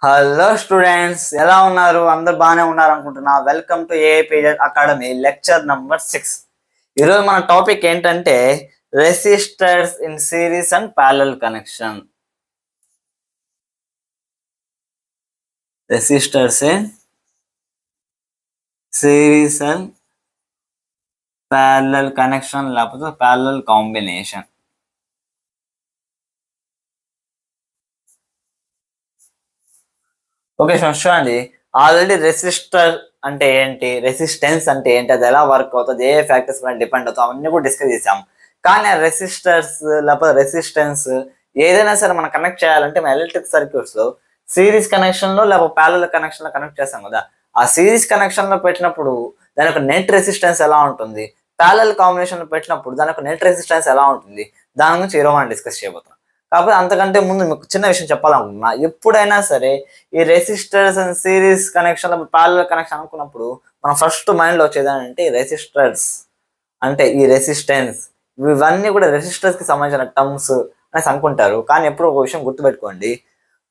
Hello students, ఎలా ఉన్నారు? అందరు బాగానే ఉన్నారు అనుకుంటున్నా. Welcome to AIPZ academy lecture number 6. ఈరోజు మన టాపిక్ ఏంటంటే resistors in series and parallel connection. Resistors in series and parallel connection లేకపోతే ప్యారలల్ కాంబినేషన్. ఓకే చూడండి, ఆల్రెడీ రెసిస్టర్ అంటే ఏంటి, రెసిస్టెన్స్ అంటే ఏంటి, అది ఎలా వర్క్ అవుతుంది, ఏ ఫ్యాక్టర్స్ పైన డిపెండ్ అవుతాం అవన్నీ కూడా డిస్కస్ చేసాం. కానీ ఆ రెసిస్టర్స్ లేకపోతే రెసిస్టెన్స్ ఏదైనా సరే మనం కనెక్ట్ చేయాలంటే మన ఎలక్ట్రిక్ సర్క్యూట్స్ లో సిరీస్ కనెక్షన్ లో లేకపోతే ప్యారలల్ కనెక్షన్ లో కనెక్ట్ చేస్తాం కదా. ఆ సిరీస్ కనెక్షన్ లో పెట్టినప్పుడు దాని యొక్క నెట్ రెసిస్టెన్స్ ఎలా ఉంటుంది, ప్యారలల్ కాంబినేషన్ లో పెట్టినప్పుడు దాని యొక్క నెట్ రెసిస్టెన్స్ ఎలా ఉంటుంది, దాని గురించి ఈరోజు మనం డిస్కస్ చేయబోతున్నాం. కాకపోతే అంతకంటే ముందు మీకు చిన్న విషయం చెప్పాలనుకుంటున్నా. ఎప్పుడైనా సరే ఈ resistors and series connection parallel connection అనుకున్నప్పుడు మనం ఫస్ట్ మైండ్ లో వచ్చేది అంటే రెసిస్టర్స్ అంటే ఈ రెసిస్టెన్స్, ఇవన్నీ కూడా రెసిస్టర్స్ కి సంబంధించిన టర్మ్స్ అనేసి అనుకుంటారు. కానీ ఎప్పుడు ఒక విషయం గుర్తుపెట్టుకోండి,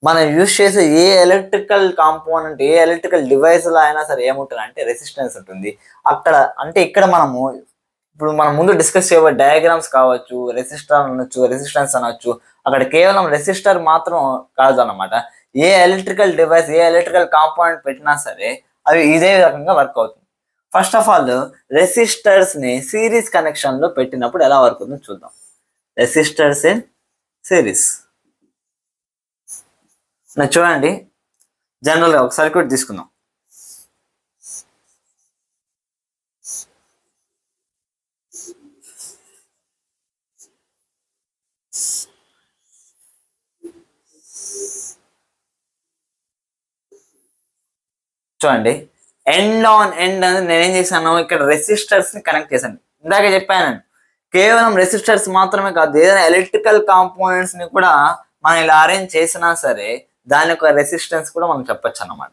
మనం యూజ్ చేసే ఏ ఎలక్ట్రికల్ కాంపోనెంట్, ఏ ఎలక్ట్రికల్ డివైస్ లో అయినా సరే ఏముంటుంది అంటే రెసిస్టెన్స్ ఉంటుంది. అక్కడ అంటే ఇక్కడ మనము ఇప్పుడు మనం ముందు డిస్కస్ చేయబోయే డయాగ్రామ్స్ కావచ్చు, రెసిస్టర్ అనొచ్చు, రెసిస్టెన్స్ అనొచ్చు, అక్కడ కేవలం రెసిస్టర్ మాత్రం కాదు అన్నమాట. ఏ ఎలక్ట్రికల్ డివైస్, ఏ ఎలక్ట్రికల్ కాంపోనెంట్ పెట్టినా సరే అవి ఇదే రకంగా వర్క్ అవుతుంది. ఫస్ట్ ఆఫ్ ఆల్ రెసిస్టర్స్ ని సిరీస్ కనెక్షన్ లో పెట్టినప్పుడు ఎలా వర్క్ అవుతుందో చూద్దాం. రెసిస్టర్స్ ఇన్ సిరీస్ చూడండి, జనరల్ గా ఒక సర్క్యూట్ తీసుకుందాం. చూడండి, ఎండ్ ఆన్ ఎండ్ అనేది నేనేం చేశాను, ఇక్కడ రెసిస్టర్స్ ని కనెక్ట్ చేశాను. ఇందాక చెప్పాను, కేవలం రెసిస్టర్స్ మాత్రమే కాదు, ఏదైనా ఎలక్ట్రికల్ కాంపోనెంట్స్ ని కూడా మనం ఇలా అరేంజ్ చేసినా సరే దాని యొక్క రెసిస్టెన్స్ కూడా మనం చెప్పొచ్చు అన్నమాట.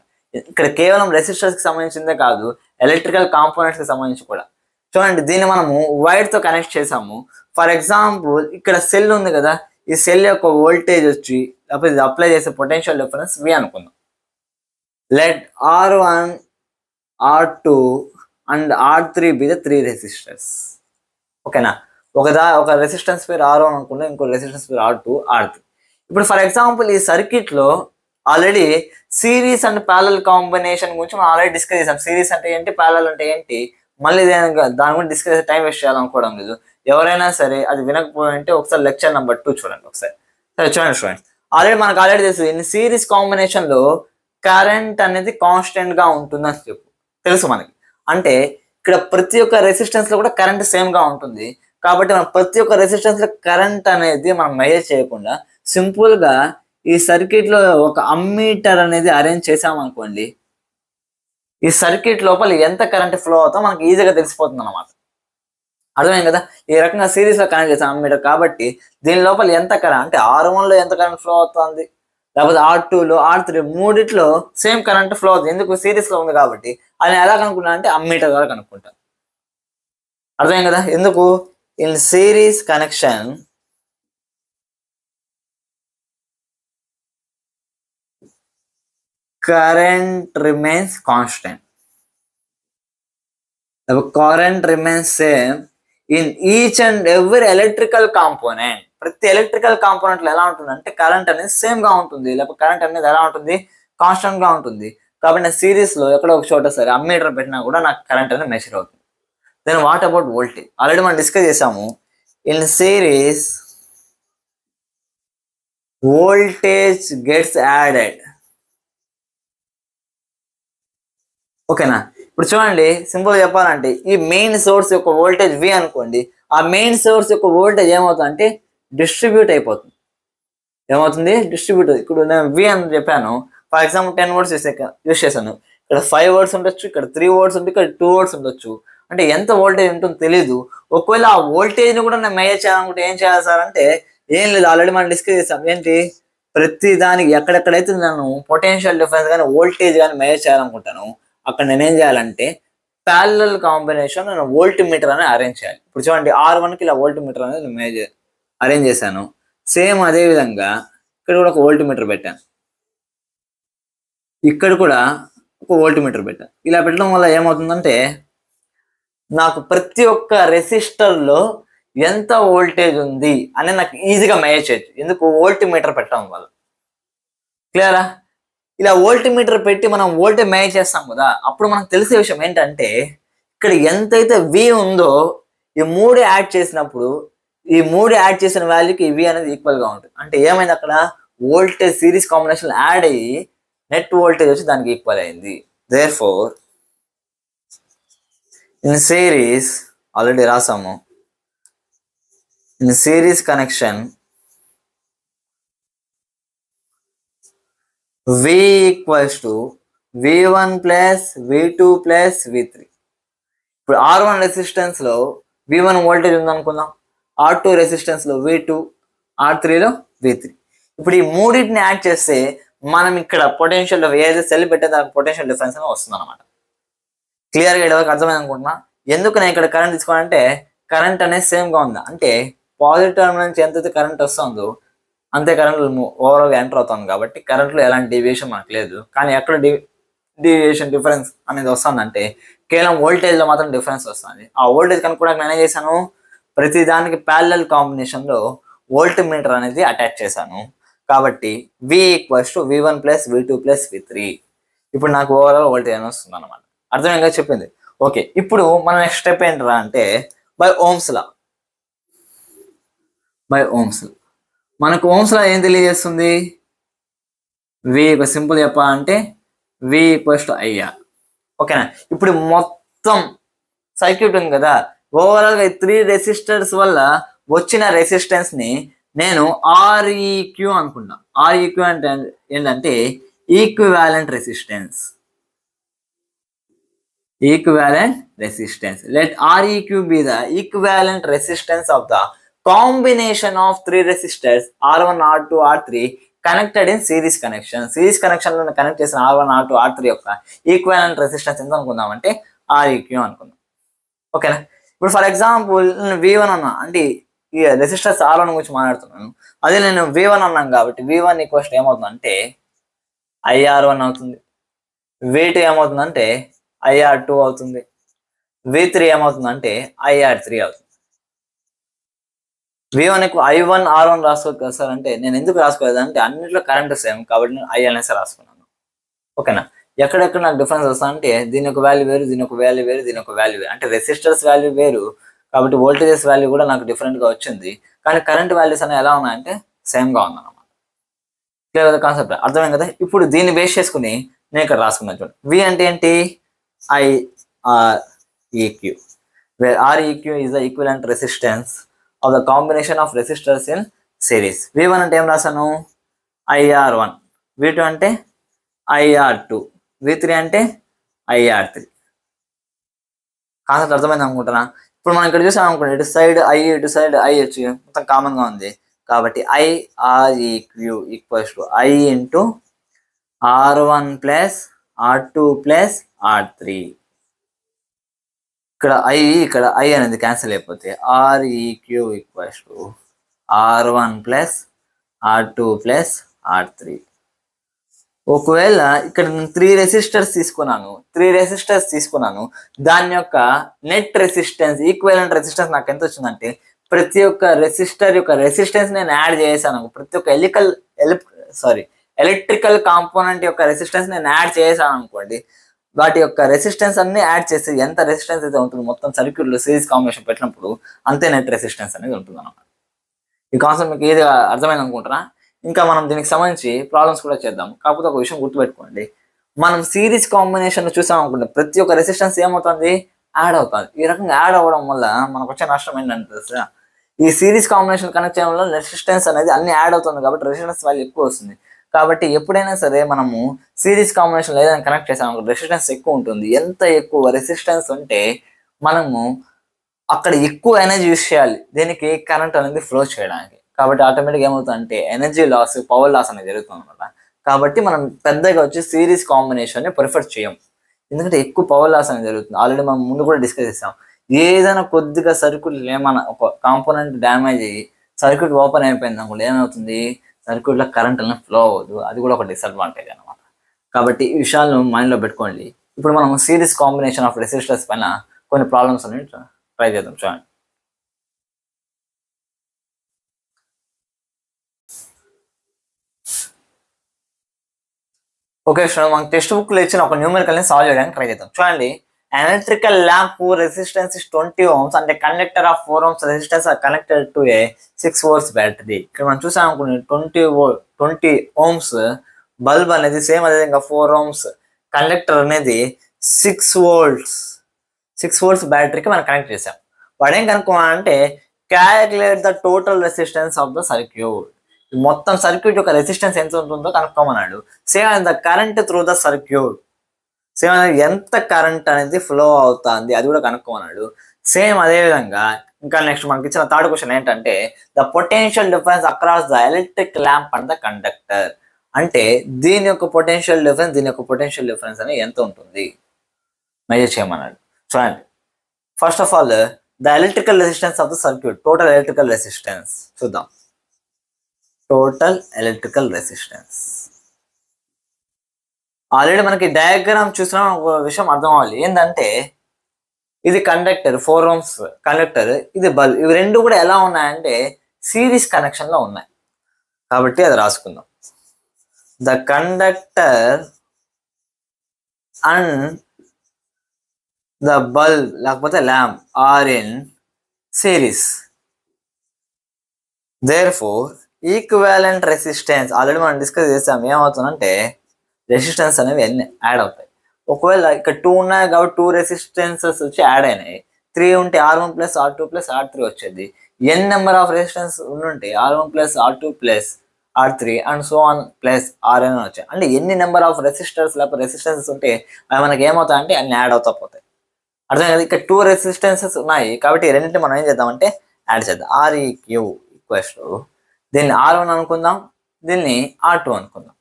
ఇక్కడ కేవలం రెసిస్టర్స్ కి సంబంధించిందే కాదు, ఎలక్ట్రికల్ కాంపోనెంట్స్ కి సంబంధించి కూడా. చూడండి, దీన్ని మనము వైర్ తో కనెక్ట్ చేసాము. ఫర్ ఎగ్జాంపుల్ ఇక్కడ సెల్ ఉంది కదా, ఈ సెల్ యొక్క వోల్టేజ్ వచ్చి లేకపోతే ఇది అప్లై చేసే పొటెన్షియల్ డిఫరెన్స్ V అనుకుందాం. let R1, R2 and R3 be the three resistors. ఓకేనా, ఒక రెసిస్టెన్స్ పేరు R1 అనుకుంటే ఇంకో రెసిస్టెన్స్ పేరు R2, R3. ఇప్పుడు ఫర్ ఎగ్జాంపుల్ ఈ సర్క్యూట్ లో already series and parallel combination గురించి మనం ఆల్రెడీ డిస్కస్ చేసాం. సిరీస్ అంటే ఏంటి, ప్యారలల్ అంటే ఏంటి, మళ్ళీ దాని గురించి డిస్కస్ చేసే టైం వేస్ట్ చేయాలనుకోవడం లేదు. ఎవరైనా సరే అది వినకపోయింటే ఒకసారి లెక్చర్ నెంబర్ 2 చూడండి ఒకసారి. సరే చూడండి స్టూడెంట్స్, మనకు తెలుసు ఇన్ సిరీస్ కాంబినేషన్ లో కరెంట్ అనేది కాన్స్టెంట్ గా ఉంటుందని తెలుసు మనకి. అంటే ఇక్కడ ప్రతి ఒక్క రెసిస్టెన్స్ లో కూడా కరెంట్ సేమ్ గా ఉంటుంది. కాబట్టి మనం ప్రతి ఒక్క రెసిస్టెన్స్ లో కరెంట్ అనేది మనం మెజర్ చేయకుండా సింపుల్ గా ఈ సర్క్యూట్ లో ఒక అమ్మీటర్ అనేది అరేంజ్ చేసామనుకోండి, ఈ సర్క్యూట్ లోపల ఎంత కరెంట్ ఫ్లో అవుతుందో మనకి ఈజీగా తెలిసిపోతుంది అన్నమాట. అర్థమైంది కదా. ఈ రకంగా సిరీస్ లో కనెక్ట్ చేసాం అమ్మీటర్ కాబట్టి దీని లోపల ఎంత కరెంట్ అంటే R1 లో ఎంత కరెంట్ ఫ్లో అవుతుంది, లేకపోతే R2 లో, R3 మూడిట్లో సేమ్ కరెంట్ ఫ్లో అవుతుంది. ఎందుకు, సిరీస్ లో ఉంది కాబట్టి. అది ఎలా కనుక్కుంటా అంటే అమ్మీటర్ ద్వారా కనుక్కుంటా. అర్థమైంది కదా. ఎందుకు, in series connection current remains constant, current remains same in each and every electrical component. ప్రతి ఎలక్ట్రికల్ కాంపోనెంట్ లో ఎలా ఉంటుంది అంటే కరెంట్ అనేది సేమ్ గా ఉంటుంది, లేకపోతే కరెంట్ అనేది ఎలా ఉంటుంది, కాన్స్టెంట్ గా ఉంటుంది. కాబట్టి నేను సిరీస్ లో ఎక్కడో ఒక చోట సరే అమ్మీటర్ పెట్టినా కూడా నాకు కరెంట్ అనేది మెజర్ అవుతుంది. Then what about voltage, already మనం డిస్కస్ చేసాము. In series voltage gets added. ఓకేనా. ఇప్పుడు చూడండి, సింపుల్ చెప్పాలంటే ఈ మెయిన్ సోర్స్ యొక్క వోల్టేజ్ V అనుకోండి, ఆ మెయిన్ సోర్స్ యొక్క వోల్టేజ్ ఏమవుతుంది అంటే డిస్ట్రిబ్యూట్ అయిపోతుంది. ఏమవుతుంది, డిస్ట్రిబ్యూట్. ఇప్పుడు నేను V అని చెప్పాను, ఫర్ ఎగ్జాంపుల్ 10 వర్డ్స్ యూస్ చేశాను. ఇక్కడ 5 వర్డ్స్ ఉండొచ్చు, ఇక్కడ 3 వర్డ్స్ ఉంటుంది, ఇక్కడ 2 వర్డ్స్ ఉండొచ్చు. అంటే ఎంత వోల్టేజ్ ఉంటుందో తెలీదు. ఒకవేళ ఆ వోల్టేజ్ ని కూడా నేను మెజర్ చేయాలనుకుంటే ఏం చేయాలి సార్ అంటే ఏం లేదు, ఆల్రెడీ మనం డిస్కస్ చేసాం. ఏంటి, ప్రతి దానికి ఎక్కడెక్కడైతే నేను పొటెన్షియల్ డిఫరెన్స్ కానీ వోల్టేజ్ కానీ మెజర్ చేయాలనుకుంటాను అక్కడ నేనేం చేయాలంటే ప్యారలల్ కాంబినేషన్ నేను వోల్ట్ మీటర్ అని అరేంజ్ చేయాలి. ఇప్పుడు చూడండి, R1 కి ఇలా వోల్ట్ మీటర్ అనేది నేను అరేంజ్ చేశాను. సేమ్ అదే విధంగా ఇక్కడ కూడా ఒక వోల్ట్ మీటర్ పెట్టాను. ఇక్కడ కూడా ఒక వోల్ట్ మీటర్ పెట్టాను. ఇలా పెట్టడం వల్ల ఏమవుతుందంటే నాకు ప్రతి ఒక్క రెసిస్టర్లో ఎంత వోల్టేజ్ ఉంది అని నాకు ఈజీగా మెజర్ చేయొచ్చు. ఎందుకు? వోల్ట్ మీటర్ పెట్టడం వల్ల. క్లియరా? ఇలా వోల్ట్ మీటర్ పెట్టి మనం వోల్టేజ్ మెజర్ చేస్తాం కదా, అప్పుడు మనకు తెలిసే విషయం ఏంటంటే ఇక్కడ ఎంతైతే వి ఉందో ఈ మూడు యాడ్ చేసినప్పుడు ఈ మూడు యాడ్ చేసిన వాల్యూకి వి అనేది ఈక్వల్ గా ఉంటుంది. అంటే ఏమైంది? అక్కడ వోల్టేజ్ సిరీస్ కాంబినేషన్ యాడ్ అయ్యి నెట్ వోల్టేజ్ వచ్చి దానికి ఈక్వల్ అయింది. దేర్ఫోర్ ఇన్ సిరీస్ ఆల్రెడీ రాసాము. In series connection V equals to V1 plus V2 plus V3. ఇప్పుడు R1 రెసిస్టెన్స్ లో V1 వోల్టేజ్ ఉందనుకుందాం, R2 రెసిస్టెన్స్ లో V2, R3 లో V3. ఇప్పుడు ఈ మూడింటిని యాడ్ చేస్తే మనం ఇక్కడ పొటెన్షియల్ ఏదైతే సెల్ పెట్టే దానికి పొటెన్షియల్ డిఫరెన్స్ అని వస్తుంది అనమాట. క్లియర్గా ఇక్కడ వరకు అర్థమైంది అనుకుంటున్నా. ఎందుకు నేను ఇక్కడ కరెంట్ తీసుకోవాలంటే కరెంట్ అనేది సేమ్ గా ఉంది. అంటే పాజిటివ్ టర్మినల్ నుంచి ఎంతైతే కరెంట్ వస్తుందో అంతే కరెంట్ ఓవరాల్గా ఎంటర్ అవుతుంది. కాబట్టి కరెంట్లో ఎలాంటి డీవియేషన్ మనకు లేదు. కానీ ఎక్కడ డీవియేషన్ డిఫరెన్స్ అనేది వస్తుందంటే కేవలం వోల్టేజ్లో మాత్రం డిఫరెన్స్ వస్తుంది. ఆ వోల్టేజ్ కనుక్కోవడానికి నేను ఏం చేశాను? ప్రతి దానికి ప్యారలల్ కాంబినేషన్లో వోల్ట్ మీటర్ అనేది అటాచ్ చేశాను. కాబట్టి V equals to V1 plus V2 plus V3. ఇప్పుడు నాకు ఓవరాల్ వోల్టేజ్ అని వస్తుంది అనమాట. అర్థమైందిగా చెప్పింది? ఓకే, ఇప్పుడు మన నెక్స్ట్ స్టెప్ ఏంటరా అంటే బై ఓమ్స్ లా. మనకు ఓమ్స్ లా ఏం తెలియజేస్తుంది? V సింపుల్ చెప్పాలంటే V ఈక్వల్స్ టు IR. ఓకేనా? ఇప్పుడు మొత్తం సర్క్యూట్ ఉంది కదా, ఓవరాల్ గా 3 రెసిస్టర్స్ వల్ల వచ్చిన రెసిస్టెన్స్ ని నేను REQ అనుకున్నా. REQ అంటే ఏంటంటే equivalent resistance. Let REQ be the equivalent resistance of the combination of 3 resistors R1, R2, R3 connected in series connection. Series connection లో కనెక్ట్ చేసిన R1, R2, R3 యొక్క ఈక్వివాలెంట్ రెసిస్టెన్స్ ఎంత అనుకుందామంటే REQ అనుకుందాం. ఓకేనా? ఇప్పుడు ఫర్ ఎగ్జాంపుల్ నేను V1 అన్నా, అంటే ఈ రెసిస్టర్స్ R1 గురించి మాట్లాడుతున్నాను. అదే నేను V1 అన్నాను కాబట్టి V1 ఈక్వల్స్ ఏమవుతుందంటే IR1 అవుతుంది. V2 ఏమవుతుందంటే IR2 అవుతుంది. V3 ఏమవుతుందంటే IR3 అవుతుంది. V1 I1 R1 రాసుకోవచ్చు కదా సార్ అంటే నేను ఎందుకు రాసుకోలేదు అంటే అన్నింటిలో కరెంట్ సేమ్ కాబట్టి నేను I అనేసి రాసుకున్నాను. ఓకేనా? ఎక్కడెక్కడ నాకు డిఫరెన్స్ వస్తుందంటే దీని ఒక వాల్యూ వేరు, దీని ఒక వాల్యూ వేరు, దీని ఒక వాల్యూ వేరు. అంటే రెసిస్టర్స్ వాల్యూ వేరు కాబట్టి వోల్టేజెస్ వాల్యూ కూడా నాకు డిఫరెంట్ గా వచ్చింది. కానీ కరెంట్ వాల్యూస్ అనేవి ఎలా ఉన్నాయంటే సేమ్ గా ఉందన్నమాట. క్లియర్ కదా కాన్సెప్ట్? అర్థమైంది కదా? ఇప్పుడు దీన్ని బేస్ చేసుకుని నేను ఇక్కడ రాసుకున్నాను చూడండి. V అంటే ఏంటి? IREQ, where REQ is the equivalent resistance of the combination of resistors in series. V1 అంటే ఏం రాసాను? IR1. V2 అంటే IR2. V3 అంటే IR3. కాన్సెప్ట్ అర్థమైంది అనుకుంటున్నా. ఇప్పుడు మనం ఇక్కడ చూసాం అనుకోండి, ఇటు సైడ్ I, ఇటు సైడ్ I వచ్చి మొత్తం కామన్ గా ఉంది. కాబట్టి IREQ equals to I into R1 plus R2 plus R3. ఇక్కడ I అనేది క్యాన్సిల్ అయిపోతే REQ equals to R1 plus R2 plus R3. ఒకవేళ ఇక్కడ నేను 3 రెసిస్టర్స్ తీసుకున్నాను, దాని యొక్క నెట్ రెసిస్టెన్స్ ఈక్వివలెంట్ రెసిస్టెన్స్ నాకు ఎంత వచ్చిందంటే ప్రతి ఒక్క రెసిస్టర్ యొక్క రెసిస్టెన్స్ నేను యాడ్ చేశాను. ప్రతి ఒక్క ఎలక్ట్రికల్ కాంపోనెంట్ యొక్క రెసిస్టెన్స్ నేను యాడ్ చేశాను అనుకోండి, వాటి యొక్క రెసిస్టెన్స్ అన్ని యాడ్ చేసి ఎంత రెసిస్టెన్స్ అయితే ఉంటుంది మొత్తం సర్క్యూట్ లో సిరీస్ కాంబినేషన్ పెట్టినప్పుడు అంతే నెట్ రెసిస్టెన్స్ అనేది ఉంటుంది అన్నమాట. ఈ కాన్సెప్ట్ మీకు ఏది అర్థమైంది అనుకుంటున్నా. ఇంకా మనం దీనికి సంబంధించి ప్రాబ్లమ్స్ కూడా చేద్దాం. కాకపోతే ఒక విషయం గుర్తుపెట్టుకోండి, మనం సిరీస్ కాంబినేషన్ చూసాం అనుకుంటే ప్రతి ఒక్క రెసిస్టెన్స్ ఏమవుతుంది? యాడ్ అవుతుంది. ఈ రకంగా యాడ్ అవ్వడం వల్ల మనకు వచ్చే నష్టం ఏంటంటే ఈ సిరీస్ కాంబినేషన్ కనెక్ట్ చేయడం వల్ల రెసిస్టెన్స్ అనేది అన్ని యాడ్ అవుతుంది కాబట్టి రెసిస్టెన్స్ వాల్యూ ఎక్కువ వస్తుంది. కాబట్టి ఎప్పుడైనా సరే మనము సిరీస్ కాంబినేషన్ ఏదైనా కనెక్ట్ చేసాము రెసిస్టెన్స్ ఎక్కువ ఉంటుంది. ఎంత ఎక్కువ రెసిస్టెన్స్ ఉంటే మనము అక్కడ ఎక్కువ ఎనర్జీ యూస్ చేయాలి దీనికి కరెంట్ అనేది ఫ్లో చేయడానికి. కాబట్టి ఆటోమేటిక్గా ఏమవుతుందంటే ఎనర్జీ లాస్, పవర్ లాస్ అనేది జరుగుతుంది అనమాట. కాబట్టి మనం పెద్దగా వచ్చి సిరీస్ కాంబినేషన్ ప్రిఫర్ చేయం, ఎందుకంటే ఎక్కువ పవర్ లాస్ అనేది జరుగుతుంది. ఆల్రెడీ మనం ముందు కూడా డిస్కస్ చేసాం. ఏదైనా కొద్దిగా సర్క్యూట్ ఏమైనా ఒక కాంపోనెంట్ డ్యామేజ్ అయ్యి సర్క్యూట్ ఓపెన్ అయిపోయింది అనుకోండి, ఏమవుతుంది? సర్క్యూట్లో కరెంట్ అనేది ఫ్లో అవ్వదు. అది కూడా ఒక డిసడ్వాంటేజ్ అనమాట. కాబట్టి ఈ విషయాలను మైండ్లో పెట్టుకోండి. ఇప్పుడు మనం సిరీస్ కాంబినేషన్ ఆఫ్ రెసిస్టర్స్ పైన కొన్ని ప్రాబ్లమ్స్ అనేవి ట్రై చేద్దాం. చూడండి. ఓకే స్టూడెంట్, మనకు టెక్స్ట్ బుక్ లో ఇచ్చిన ఒక న్యూమరికల్ ని సాల్వ్ చేయడానికి ట్రై చేద్దాం. చూడండి. Electrical lamp resistance is 20 ohms అంటే conductor of 4 ohms resistance are connected to a 6 volts battery. ఇక్కడ మనం చూసాం అనుకోండి 20 ohms బల్బ్ అనేది సేమ్ అదే ఇంకా 4 ohms కండక్టర్ అనేది 6 volts బ్యాటరీకి మనం కనెక్ట్ చేసాం. వాడు ఏం కనుక్కోవాలంటే calculate the total resistance of the circuit. మొత్తం సర్క్యూట్ యొక్క రెసిస్టెన్స్ ఎంత ఉంటుందో కనుక్కోమన్నాడు. Same the current through the circuit, same అనేది ఎంత కరెంట్ అనేది ఫ్లో అవుతుంది అది కూడా కనుక్కోమన్నాడు. సేమ్ అదే విధంగా ఇంకా నెక్స్ట్ మనకి ఇచ్చిన థర్డ్ క్వశ్చన్ ఏంటంటే the potential difference across the electric lamp and the conductor. అంటే దీని యొక్క పొటెన్షియల్ డిఫరెన్స్ దీని యొక్క పొటెన్షియల్ డిఫరెన్స్ అనేది ఎంత ఉంటుంది మెజర్ చేయమన్నాడు. చూడండి. First of all the electrical resistance of the circuit, total electrical resistance చూద్దాం. టోటల్ ఎలక్ట్రికల్ రెసిస్టెన్స్ ఆల్రెడీ మనకి డయాగ్రామ్ చూసినా ఒక విషయం అర్థం అవ్వాలి. ఏంటంటే ఇది కండక్టర్ 4 ohms కండక్టర్, ఇది బల్బ్, ఇవి రెండు కూడా ఎలా ఉన్నాయంటే సిరీస్ కనెక్షన్ లో ఉన్నాయి. కాబట్టి అది రాసుకుందాం. The conductor and the bulb లేకపోతే lamp are in series. Therefore equivalent resistance already మనం డిస్కస్ చేసాం. ఏమవుతుందంటే రెసిస్టెన్స్ అనేవి అన్ని యాడ్ అవుతాయి. ఒకవేళ ఇక్కడ 2 ఉన్నాయి కాబట్టి 2 రెసిస్టెన్సెస్ వచ్చి యాడ్ అయినాయి. 3 ఉంటే R1 + R2 + R3 వచ్చేది. ఎన్ నెంబర్ ఆఫ్ రెసిస్టెన్స్ ఉంటే R1 + R2 + R3 and so on plus Rn వచ్చాయి. అంటే ఎన్ని నెంబర్ ఆఫ్ రెసిస్టర్స్ లేకపోతే రెసిస్టెన్సెస్ ఉంటే అవి మనకి ఏమవుతాయంటే అన్ని యాడ్ అవుతా పోతాయి. అర్థం కదా. ఇక్కడ 2 రెసిస్టెన్సెస్ ఉన్నాయి కాబట్టి రెండింటిని మనం ఏం చేద్దామంటే యాడ్ చేద్దాం. Req = దీన్ని R1 అనుకుందాం, దీన్ని R2 అనుకుందాం.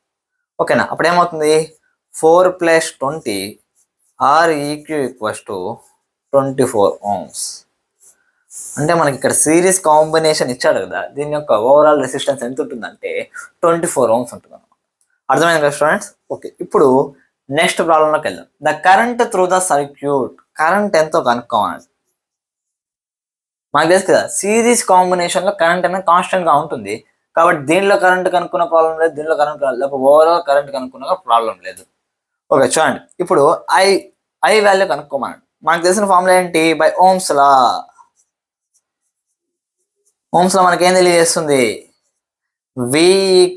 ఓకేనా. అప్పుడు ఏమవుతుంది 4 + 20 Req = 24 ohms. అంటే మనకి ఇక్కడ సిరీస్ కాంబినేషన్ ఇచ్చాడు కదా, దీని యొక్క ఓవరాల్ రెసిస్టెన్స్ ఎంత ఉంటుందంటే 24 ohms ఉంటుంది అనమాట. అర్థమైంది కదా స్టూడెంట్స్. ఓకే, ఇప్పుడు నెక్స్ట్ ప్రాబ్లంలోకి వెళ్దాం. The current through the circuit, current ఎంతో కనుక్కోవాలి. మనకు తెలుసు కదా సిరీస్ కాంబినేషన్ లో కరెంట్ అనేది కాన్స్టెంట్ గా ఉంటుంది. కాబట్టి దీనిలో కరెంట్ కనుక్కున్న ప్రాబ్లం లేదు, దీనిలో కరెంట్ లేకపోతే ఓవరాల్ కరెంట్ కనుక్కున్న ప్రాబ్లం లేదు. ఓకే చూడండి. ఇప్పుడు ఐ వాల్యూ కనుక్కోమన్నాడు. మనకు తెలిసిన ఫార్ములా ఏంటి? By Ohm's law. Ohm's law మనకి ఏం తెలియజేస్తుంది? V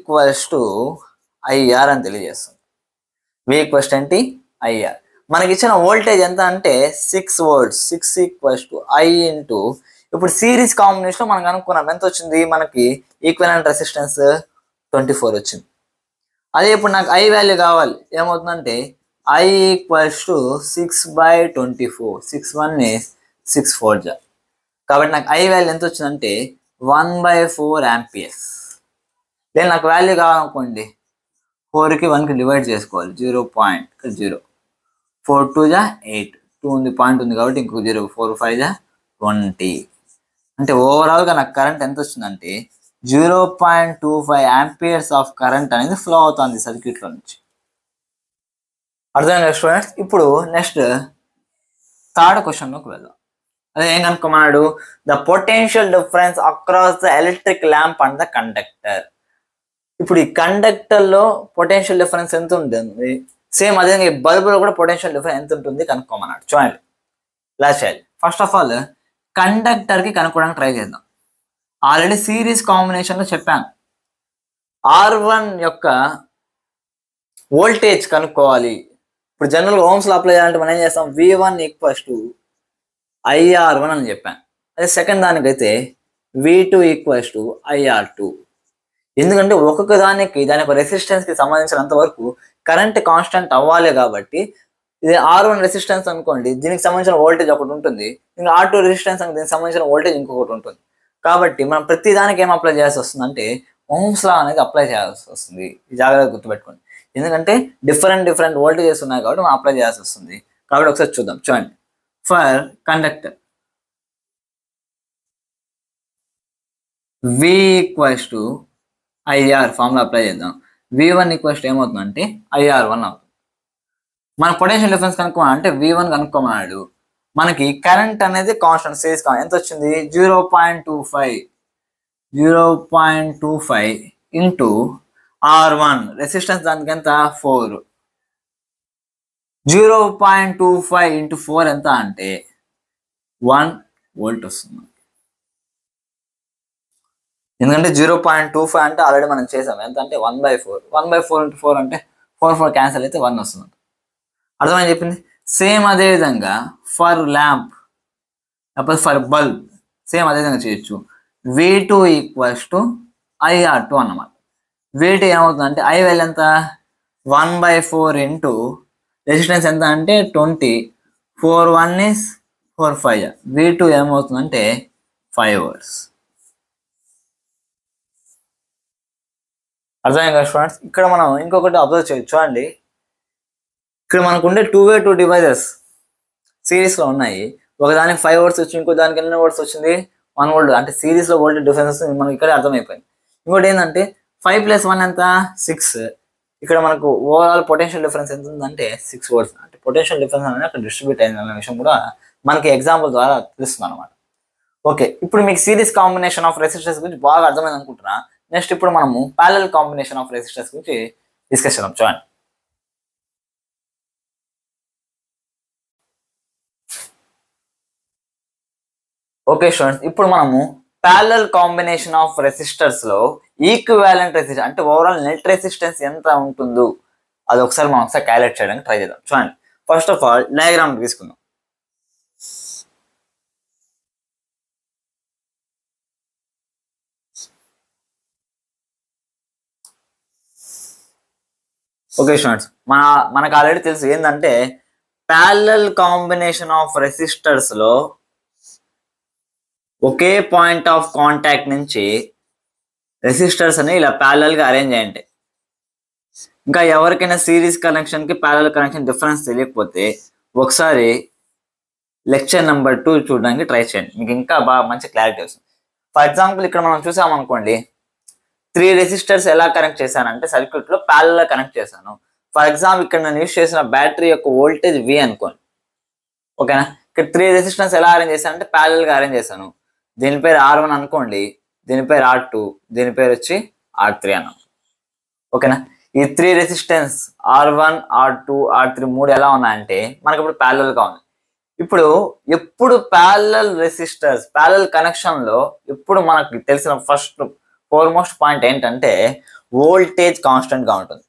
= IR అని తెలియజేస్తుంది. V ఏంటి? IR. మనకి ఇచ్చిన వోల్టేజ్ ఎంత అంటే 6 volts. 6 = I ఇంటూ ఇప్పుడు సిరీస్ కాంబినేషన్ మనం కనుక్కున్నాం. ఎంత వచ్చింది మనకి? ఈక్వలెంట్ రెసిస్టెన్స్ 24 వచ్చింది. అదే ఇప్పుడు నాకు I వాల్యూ కావాలి. ఏమవుతుందంటే I = 6/24. 6 1 is 6 4 జా. కాబట్టి నాకు I వాల్యూ ఎంత వచ్చిందంటే 1/4 amperes. లేదు నాకు వాల్యూ కావాలనుకోండి 4కి 1కి డివైడ్ చేసుకోవాలి. 0.0. 4 2 జా 8. 2 ఉంది, పాయింట్ ఉంది కాబట్టి ఇంకో 0. 4 5 జా 20. అంటే ఓవరాల్గా నాకు కరెంట్ ఎంత వచ్చిందంటే 0.25 amperes ఆఫ్ కరెంట్ అనేది ఫ్లో అవుతుంది సర్క్యూట్లో నుంచి. అర్థమైందా స్టూడెంట్స్? ఇప్పుడు నెక్స్ట్ థర్డ్ క్వశ్చన్లోకి వెళ్దాం. అదే ఏం కనుక్కున్నాడు? The potential difference across the electric lamp and the conductor. ఇప్పుడు ఈ కండక్టర్లో పొటెన్షియల్ డిఫరెన్స్ ఎంత ఉంటుంది? సేమ్ అదేవిధంగా ఈ బల్బులో కూడా పొటెన్షియల్ డిఫరెన్స్ ఎంత ఉంటుంది కనుక్కోమన్నాడు. చూడండి ఇలా చేయాలి. ఫస్ట్ ఆఫ్ ఆల్ కండక్టర్కి కనుక్కోవడానికి ట్రై చేద్దాం. ఆల్రెడీ సిరీస్ కాంబినేషన్లో చెప్పాను. R1 యొక్క వోల్టేజ్ కనుక్కోవాలి. ఇప్పుడు జనరల్గా ఓమ్స్ లో అప్లై చేయాలంటే మనం ఏం చేస్తాం? V1 = IR1 అని చెప్పాను. అదే సెకండ్ దానికైతే V2 = IR2. ఎందుకంటే ఒక్కొక్క దానికి దాని యొక్క రెసిస్టెన్స్కి సంబంధించినంత వరకు కరెంట్ కాన్స్టెంట్ అవ్వాలి. కాబట్టి ఇది R1 రెసిస్టెన్స్ అనుకోండి, దీనికి సంబంధించిన వోల్టేజ్ ఒకటి ఉంటుంది. ఇంకా R2 రెసిస్టెన్స్ అని దీనికి సంబంధించిన వోల్టేజ్ ఇంకొకటి ఉంటుంది. కాబట్టి మనం ప్రతి దానికి ఏం అప్లై చేయాల్సి వస్తుంది అంటే ఓమ్స్ లా అనేది అప్లై చేయాల్సి వస్తుంది. జాగ్రత్తగా గుర్తుపెట్టుకోండి. ఎందుకంటే డిఫరెంట్ వోల్టేజెస్ ఉన్నాయి కాబట్టి మనం అప్లై చేయాల్సి వస్తుంది. కాబట్టి ఒకసారి చూద్దాం. చూడండి. For conductor V = IR formula apply చేద్దాం. V1 = ఏమవుతుందంటే IR1 అవుతుంది. మన పొటెన్షియల్ డిఫరెన్స్ కనుక్కోమని అంటే V1 కనుక్కోమన్నాడు. మనకి కరెంట్ అనేది కాన్స్టెంట్ సిరీస్ ఎంత వచ్చింది 0.25 ఇంటూ R1 రెసిస్టెన్స్ దానికి ఎంత 4. 0.25 ఇంటూ 4 ఎంత అంటే 1 వోల్ట్ వస్తుంది. ఎందుకంటే 0.25 అంటే ఆల్రెడీ మనం చేసాం. ఎంత అంటే 1/4. 1/4 ఇంటూ 4 అంటే 4 క్యాన్సిల్ అయితే 1 వస్తుంది. అర్థమని చెప్పింది. సేమ్ అదే విధంగా ఫర్ ల్యాంప్ లేకపోతే ఫర్ బల్బ్ సేమ్ అదే విధంగా చేయొచ్చు. V2 = IR2 అన్నమాట. V2 ఏమవుతుందంటే I వాల్యూ ఎంత 1/4 ఇంటూ రెసిస్టెన్స్ ఎంత అంటే 20. 4 1 is 4 5. V2 ఏమవుతుందంటే 5 hours. అర్థమైంది కదా స్టూడెంట్స్. ఇక్కడ మనం ఇంకొకటి అబ్జర్వ్ చేయొచ్చు. చూడండి, ఇక్కడ మనకు ఉండే 2 డివైజెస్ సిరీస్లో ఉన్నాయి. ఒకదానికి 5 volts వచ్చింది, ఇంకో దానికి ఎన్ని volts వచ్చింది 1 volt. అంటే సిరీస్లో వోల్టేజ్ డిఫరెన్స్ మనకి ఇక్కడ అర్థమైపోయింది. ఇంకోటి ఏంటంటే 5 + 1 ఎంత 6. ఇక్కడ మనకు ఓవరాల్ పొటెన్షియల్ డిఫరెన్స్ ఎంత ఉందంటే 6 volts. అంటే పొటెన్షియల్ డిఫరెన్స్ అనేది అక్కడ డిస్ట్రిబ్యూట్ అయింది అనే విషయం కూడా మనకి ఎగ్జాంపుల్ ద్వారా తెలుస్తుంది అనమాట. ఓకే, ఇప్పుడు మీకు సిరీస్ కాంబినేషన్ ఆఫ్ రెసిస్టర్స్ గురించి బాగా అర్థమైంది అనుకుంటున్నా. నెక్స్ట్ ఇప్పుడు మనము ప్యారలల్ కాంబినేషన్ ఆఫ్ రెసిస్టర్స్ గురించి డిస్కస్ చేద్దాం. చూడండి, ఓకే స్టూడెంట్స్, ఇప్పుడు మనము ప్యారలల్ కాంబినేషన్ ఆఫ్ రెసిస్టర్స్ లో ఈక్వివాలెంట్ రెసిస్టెన్స్ అంటే ఓవరాల్ నెట్ రెసిస్టెన్స్ ఎంత ఉంటుందో అది ఒకసారి మనం క్యాలిక్యులేట్ చేయడానికి ట్రై చేద్దాం. చూడండి, ఫస్ట్ ఆఫ్ ఆల్ డయాగ్రామ్ తీసుకుందాం. ఓకే స్టూడెంట్స్, మనకు ఆల్రెడీ తెలుసు ఏంటంటే ప్యారలల్ కాంబినేషన్ ఆఫ్ రెసిస్టర్స్ లో ఒకే పాయింట్ ఆఫ్ కాంటాక్ట్ నుంచి రెసిస్టర్స్ అని ఇలా ప్యారలల్ గా అరేంజ్ అయ్యండి. ఇంకా ఎవరికైనా సిరీస్ కనెక్షన్ కి ప్యారలల్ కనెక్షన్ డిఫరెన్స్ తెలియకపోతే ఒకసారి లెక్చర్ నెంబర్ 2 చూడడానికి ట్రై చేయండి, మీకు ఇంకా బాగా మంచి క్లారిటీ వస్తుంది. ఫర్ ఎగ్జాంపుల్ ఇక్కడ మనం చూసామనుకోండి, 3 రెసిస్టర్స్ ఎలా కనెక్ట్ చేశానంటే సర్క్యూట్ లో ప్యారలల్ గా కనెక్ట్ చేశాను. ఫర్ ఎగ్జాంపుల్ ఇక్కడ నేను యూస్ చేసిన బ్యాటరీ యొక్క వోల్టేజ్ V అనుకోండి. ఓకేనా, ఇక్కడ 3 రెసిస్టెన్స్ ఎలా అరేంజ్ చేశాను అంటే ప్యారలల్ గా అరేంజ్ చేశాను. దీని పేరు R1 అనుకోండి, దీని పేరు R2, దీని పేరు వచ్చి R3 అన్నాం. ఓకేనా, ఈ 3 రెసిస్టెన్స్ R1 R2 R3 3 ఎలా ఉన్నాయంటే మనకి ఇప్పుడు ప్యారలల్ గా ఉంది. ఇప్పుడు ఎప్పుడు ప్యారలల్ రెసిస్టర్స్ ప్యారలల్ కనెక్షన్ లో ఎప్పుడు మనకి తెలిసిన ఫస్ట్ ఫోర్మోస్ట్ పాయింట్ ఏంటంటే వోల్టేజ్ కాన్స్టెంట్ గా ఉంటుంది.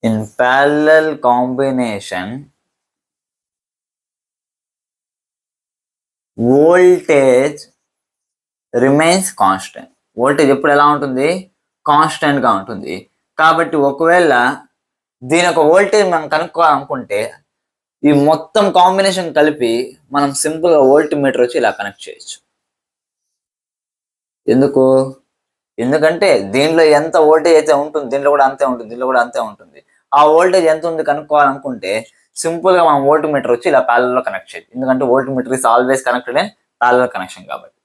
In parallel combination voltage remains constant. Voltage ఎప్పుడు ఎలా ఉంటుంది కాన్స్టెంట్ గా ఉంటుంది. కాబట్టి ఒకవేళ దీని యొక్క వోల్టేజ్ మనం కనుక్కోవాలనుకుంటే ఈ మొత్తం కాంబినేషన్ కలిపి మనం సింపుల్ గా వోల్ట్ మీటర్ వచ్చి ఇలా కనెక్ట్ చేయొచ్చు. ఎందుకంటే దీనిలో ఎంత వోల్టేజ్ అయితే ఉంటుంది దీనిలో కూడా అంతే ఉంటుంది, దీనిలో కూడా అంతే ఉంటుంది. ఆ వోల్టేజ్ ఎంత ఉంది కనుక్కోవాలనుకుంటే సింపుల్ గా మనం వోల్ట్ మీటర్ వచ్చి ఇలా ప్యారలల్ లో కనెక్ట్ చేయొచ్చు. ఎందుకంటే volt meter is always connected in parallel connection కాబట్టి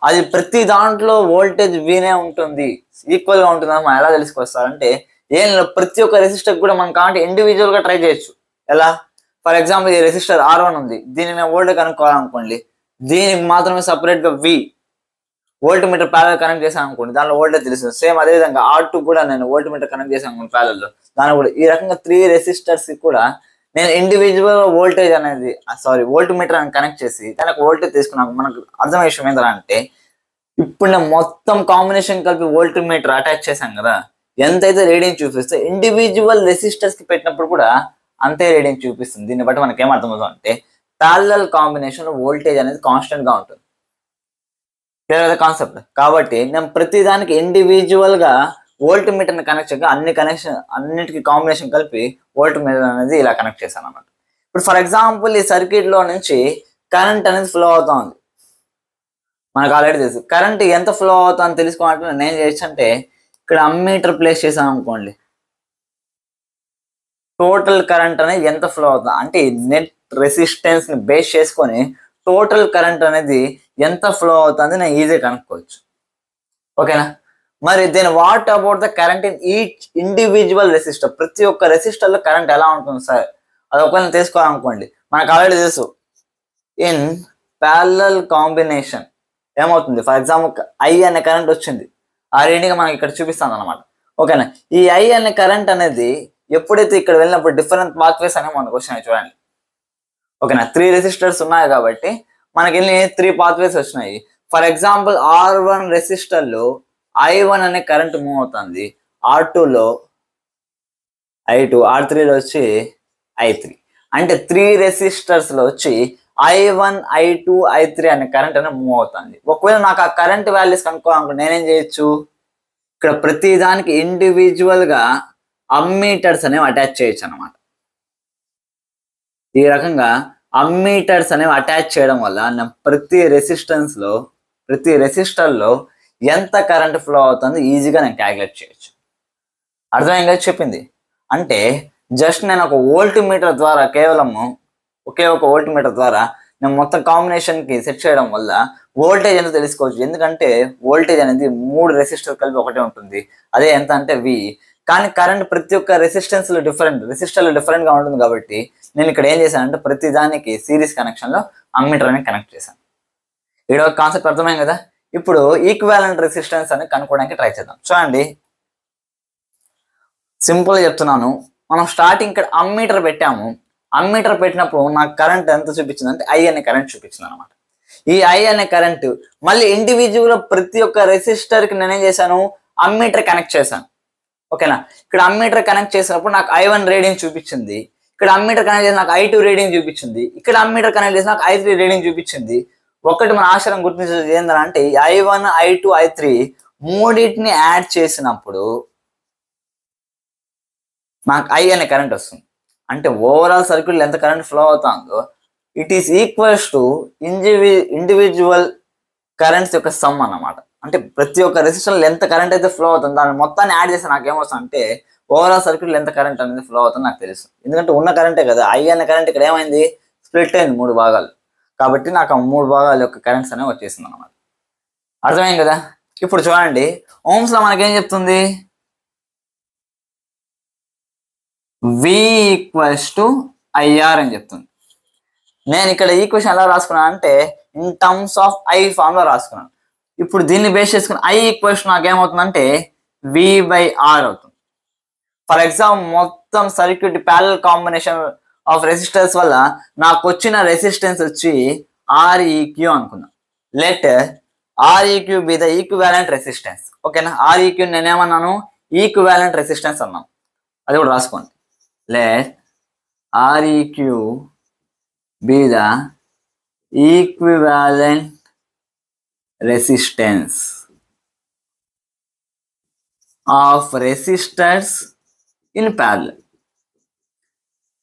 అది ప్రతి దాంట్లో వోల్టేజ్ వీనే ఉంటుంది, ఈక్వల్ గా ఉంటుంది అని మనం ఎలా తెలుసుకొస్తారంటే ఏం ప్రతి ఒక్క రెసిస్టర్ కూడా మనం కాబట్టి ఇండివిజువల్ గా ట్రై చేయొచ్చు. ఎలా, ఫర్ ఎగ్జాంపుల్ ఈ రెసిస్టర్ R1 ఉంది, దీన్ని నేను వోల్టేజ్ కనుక్కోవాలనుకోండి, దీనికి మాత్రమే సపరేట్ గా V volt meter parallel connect చేశాను అనుకోండి, దానిలో వోల్టేజ్ తెలుస్తుంది. సేమ్ అదే విధంగా R2 కూడా నేను వోల్ట్ మీటర్ కనెక్ట్ చేశాను అనుకోండి ప్యారలల్ లో, దాని కూడా ఈ రకంగా 3 రెసిస్టర్స్ కూడా నేను ఇండివిజువల్ వోల్టేజ్ అనేది వోల్ట్ మీటర్ అని కనెక్ట్ చేసి దానికి వోల్టేజ్ తీసుకున్నాను. మనకు అర్థమయ్యే విషయం ఏంటంటే ఇప్పుడు నేను మొత్తం కాంబినేషన్ కలిపి వోల్ట్ మీటర్ అటాచ్ చేశాను కదా, ఎంతైతే రీడింగ్ చూపిస్తే ఇండివిజువల్ రెసిస్టర్స్ కి పెట్టినప్పుడు కూడా అంతే రీడింగ్ చూపిస్తుంది. దీన్ని బట్టి మనకి ఏం అర్థమవుతుంది అంటే ప్యారలల్ కాంబినేషన్ వోల్టేజ్ అనేది కాన్స్టెంట్ గా ఉంటుంది. Clear concept. కాబట్టి నేను ప్రతి దానికి ఇండివిజువల్ గా వోల్ట్ మీటర్ ని కనెక్ట్ చేయగా అన్నిటికీ కాంబినేషన్ కలిపి వోల్ట్ మీటర్ అనేది ఇలా కనెక్ట్ చేశాను అన్నమాట. ఇప్పుడు ఫర్ ఎగ్జాంపుల్ ఈ సర్క్యూట్ లో నుంచి కరెంట్ అనేది ఫ్లో అవుతా ఉంది, మనకు ఆల్రెడీ తెలుసు. కరెంట్ ఎంత ఫ్లో అవుతుందని తెలుసుకోవాలంటే నేను ఏం చేయొచ్చు అంటే ఇక్కడ అమ్మీటర్ ప్లేస్ చేశాను అనుకోండి, టోటల్ కరెంట్ అనేది ఎంత ఫ్లో అవుతుంది అంటే నెట్ రెసిస్టెన్స్ ని బేస్ చేసుకొని టోటల్ కరెంట్ అనేది ఎంత ఫ్లో అవుతుంది నేను ఈజీగా కనుక్కోవచ్చు. ఓకేనా, మరి then what about the current in each individual resistor? ప్రతి ఒక్క రెసిస్టర్ లో కరెంట్ ఎలా ఉంటుంది సార్? అది ఒకవేళ తెలుసుకోవాలనుకోండి, మనకు ఆల్రెడీ తెలుసు ఇన్ ప్యారలల్ కాంబినేషన్ ఏమవుతుంది. ఫర్ ఎగ్జాంపుల్ ఐ అనే కరెంట్ వచ్చింది, ఆ రీడింగ్ మనకి ఇక్కడ చూపిస్తాను అనమాట. ఓకేనా, ఈ ఐ అనే కరెంట్ అనేది ఎప్పుడైతే ఇక్కడ వెళ్ళినప్పుడు డిఫరెంట్ పాత్వేస్ అనేవి మనకు వచ్చినాయి చూడండి. ఓకేనా, 3 రెసిస్టర్స్ ఉన్నాయి కాబట్టి మనకి వెళ్ళి 3 పాత్వేస్ వచ్చినాయి. ఫర్ ఎగ్జాంపుల్ R1 రెసిస్టర్ లో I1 అనే కరెంట్ మూవ్ అవుతుంది, R2 లో I2, R3 లో వచ్చి I3. అంటే 3 రెసిస్టర్స్ లో వచ్చి I1, I2, I3 అనే కరెంట్ అనేది మూవ్ అవుతుంది. ఒకవేళ నాకు ఆ కరెంట్ వాల్యూస్ కనుక్కోవాలనుకో నేనేం చేయొచ్చు, ఇక్కడ ప్రతి దానికి ఇండివిజువల్ గా అమ్మీటర్స్ అనేవి అటాచ్ చేయొచ్చు అనమాట. ఈ రకంగా అమ్మీటర్స్ అనేవి అటాచ్ చేయడం వల్ల నేను ప్రతి రెసిస్టర్ లో ఎంత కరెంట్ ఫ్లో అవుతుందో ఈజీగా నేను క్యాలిక్యులేట్ చేయొచ్చు. అర్థమైందా చెప్పింది? అంటే జస్ట్ నేను ఒక వోల్ట్ మీటర్ ద్వారా, కేవలము ఒకే ఒక వోల్ట్ మీటర్ ద్వారా నేను మొత్తం కాంబినేషన్ కి సెట్ చేయడం వల్ల వోల్టేజ్ ఎంత తెలుసుకోవచ్చు. ఎందుకంటే వోల్టేజ్ అనేది 3 రెసిస్టర్ కలిపి ఒకటే ఉంటుంది, అదే ఎంత అంటే V. కానీ కరెంట్ ప్రతి ఒక్క రెసిస్టర్లో డిఫరెంట్ గా ఉంటుంది కాబట్టి నేను ఇక్కడ ఏం చేశాను అంటే ప్రతి దానికి సిరీస్ కనెక్షన్ లో అమ్మీటర్ అనేది కనెక్ట్ చేశాను. ఇక్కడ ఒక కాన్సెప్ట్ అర్థమైంది కదా. ఇప్పుడు ఈక్వాలెంట్ రెసిస్టెన్స్ అని కనుక్కోవడానికి ట్రై చేద్దాం. చూడండి, సింపుల్ గా చెప్తున్నాను. మనం స్టార్టింగ్ ఇక్కడ అమ్మీటర్ పెట్టాము, అమ్మీటర్ పెట్టినప్పుడు నాకు కరెంట్ ఎంత చూపించింది అంటే I అనే కరెంట్ చూపించింది అనమాట. ఈ I అనే కరెంట్ మళ్ళీ ఇండివిజువల్ ప్రతి ఒక్క రెసిస్టర్ కి నేనేం చేశాను, అమ్మీటర్ కనెక్ట్ చేశాను. ఓకేనా, ఇక్కడ అమ్మీటర్ కనెక్ట్ చేసినప్పుడు నాకు I1 రీడింగ్ చూపించింది, ఇక్కడ అమ్మీటర్ కనెక్ట్ చేసి నాకు I2 రీడింగ్ చూపించింది, ఇక్కడ అమ్మీటర్ కనెక్ట్ చేసి నాకు I3 రీడింగ్ చూపించింది. ఒకటి మన ఆశ్చర్యం గుర్తించేది ఏంటంటే I1, I2, I3 మూడింటిని యాడ్ చేసినప్పుడు నాకు I అనే కరెంట్ వస్తుంది. అంటే ఓవరాల్ సర్క్యూట్ ఎంత కరెంట్ ఫ్లో అవుతుందో it is equals to individual currents యొక్క సమ్ అన్నమాట. అంటే ప్రతి ఒక్క రెసిస్టర్ ఎంత కరెంట్ అయితే ఫ్లో అవుతుందో దాన్ని మొత్తాన్ని యాడ్ చేస్తే నాకు ఏమొస్తుంది అంటే ఓవరాల్ సర్క్యూట్ ఎంత కరెంట్ అనేది ఫ్లో అవుతుందో నాకు తెలుసు. ఎందుకంటే ఉన్న కరెంటే కదా, I అనే కరెంట్ ఇక్కడ ఏమైంది, స్ప్లిట్ అయింది 3 భాగాలు. కాబట్టి నాకు ఆ 3 భాగాల యొక్క కరెంట్స్ అనేవి వచ్చేసింది అనమాట. అర్థమైంది కదా. ఇప్పుడు చూడండి, ఓమ్స్ లో మనకేం చెప్తుంది, V ఈక్వల్స్ టు IR అని చెప్తుంది. నేను ఇక్కడ ఈక్వేషన్ ఎలా రాసుకున్నాను అంటే in terms of I form లో రాసుకున్నాను. ఇప్పుడు దీన్ని బేస్ చేసుకుని I ఈక్వేషన్ నాకు ఏమవుతుందంటే V/R అవుతుంది. ఫర్ ఎగ్జాంపుల్ మొత్తం circuit parallel combination of resistors వల్ల నాకు వచ్చిన రెసిస్టెన్స్ వచ్చి Req అనుకుందాం. Let Req be the equivalent resistance. ఓకేనా, Req నేనేమన్నాను, ఈక్వివాలెంట్ రెసిస్టెన్స్ అన్నాను. అది కూడా రాసుకోండి. Let Req be the equivalent resistance of resistors in parallel.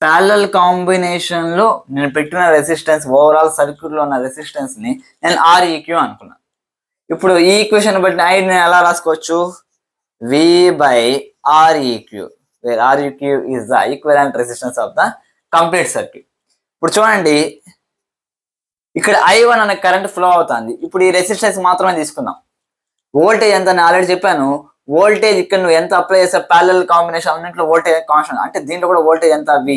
Parallel combination లో నేను పెట్టిన రెసిస్టెన్స్, ఓవరాల్ సర్క్యూట్ లో ఉన్న రెసిస్టెన్స్ ని నేను Req అనుకున్నాను. ఇప్పుడు ఈ ఈక్వేషన్ బట్టి I నేను ఎలా రాసుకోవచ్చు, V/Req, where Req is the equivalent resistance of the complete circuit. ఇప్పుడు చూడండి, ఇక్కడ I1 అనే కరెంట్ ఫ్లో అవుతుంది. ఇప్పుడు ఈ రెసిస్టెన్స్ మాత్రమే తీసుకుందాం. వోల్టేజ్ ఎంత నేను ఆల్రెడీ చెప్పాను, వోల్టేజ్ ఇక్కడ నువ్వు ఎంత అప్లై చేస్తే ప్యారలల్ కాంబినేషన్ అన్నింటిలో వోల్టేజ్ కాన్స్టెంట్. అంటే దీంట్లో కూడా వోల్టేజ్ ఎంత V,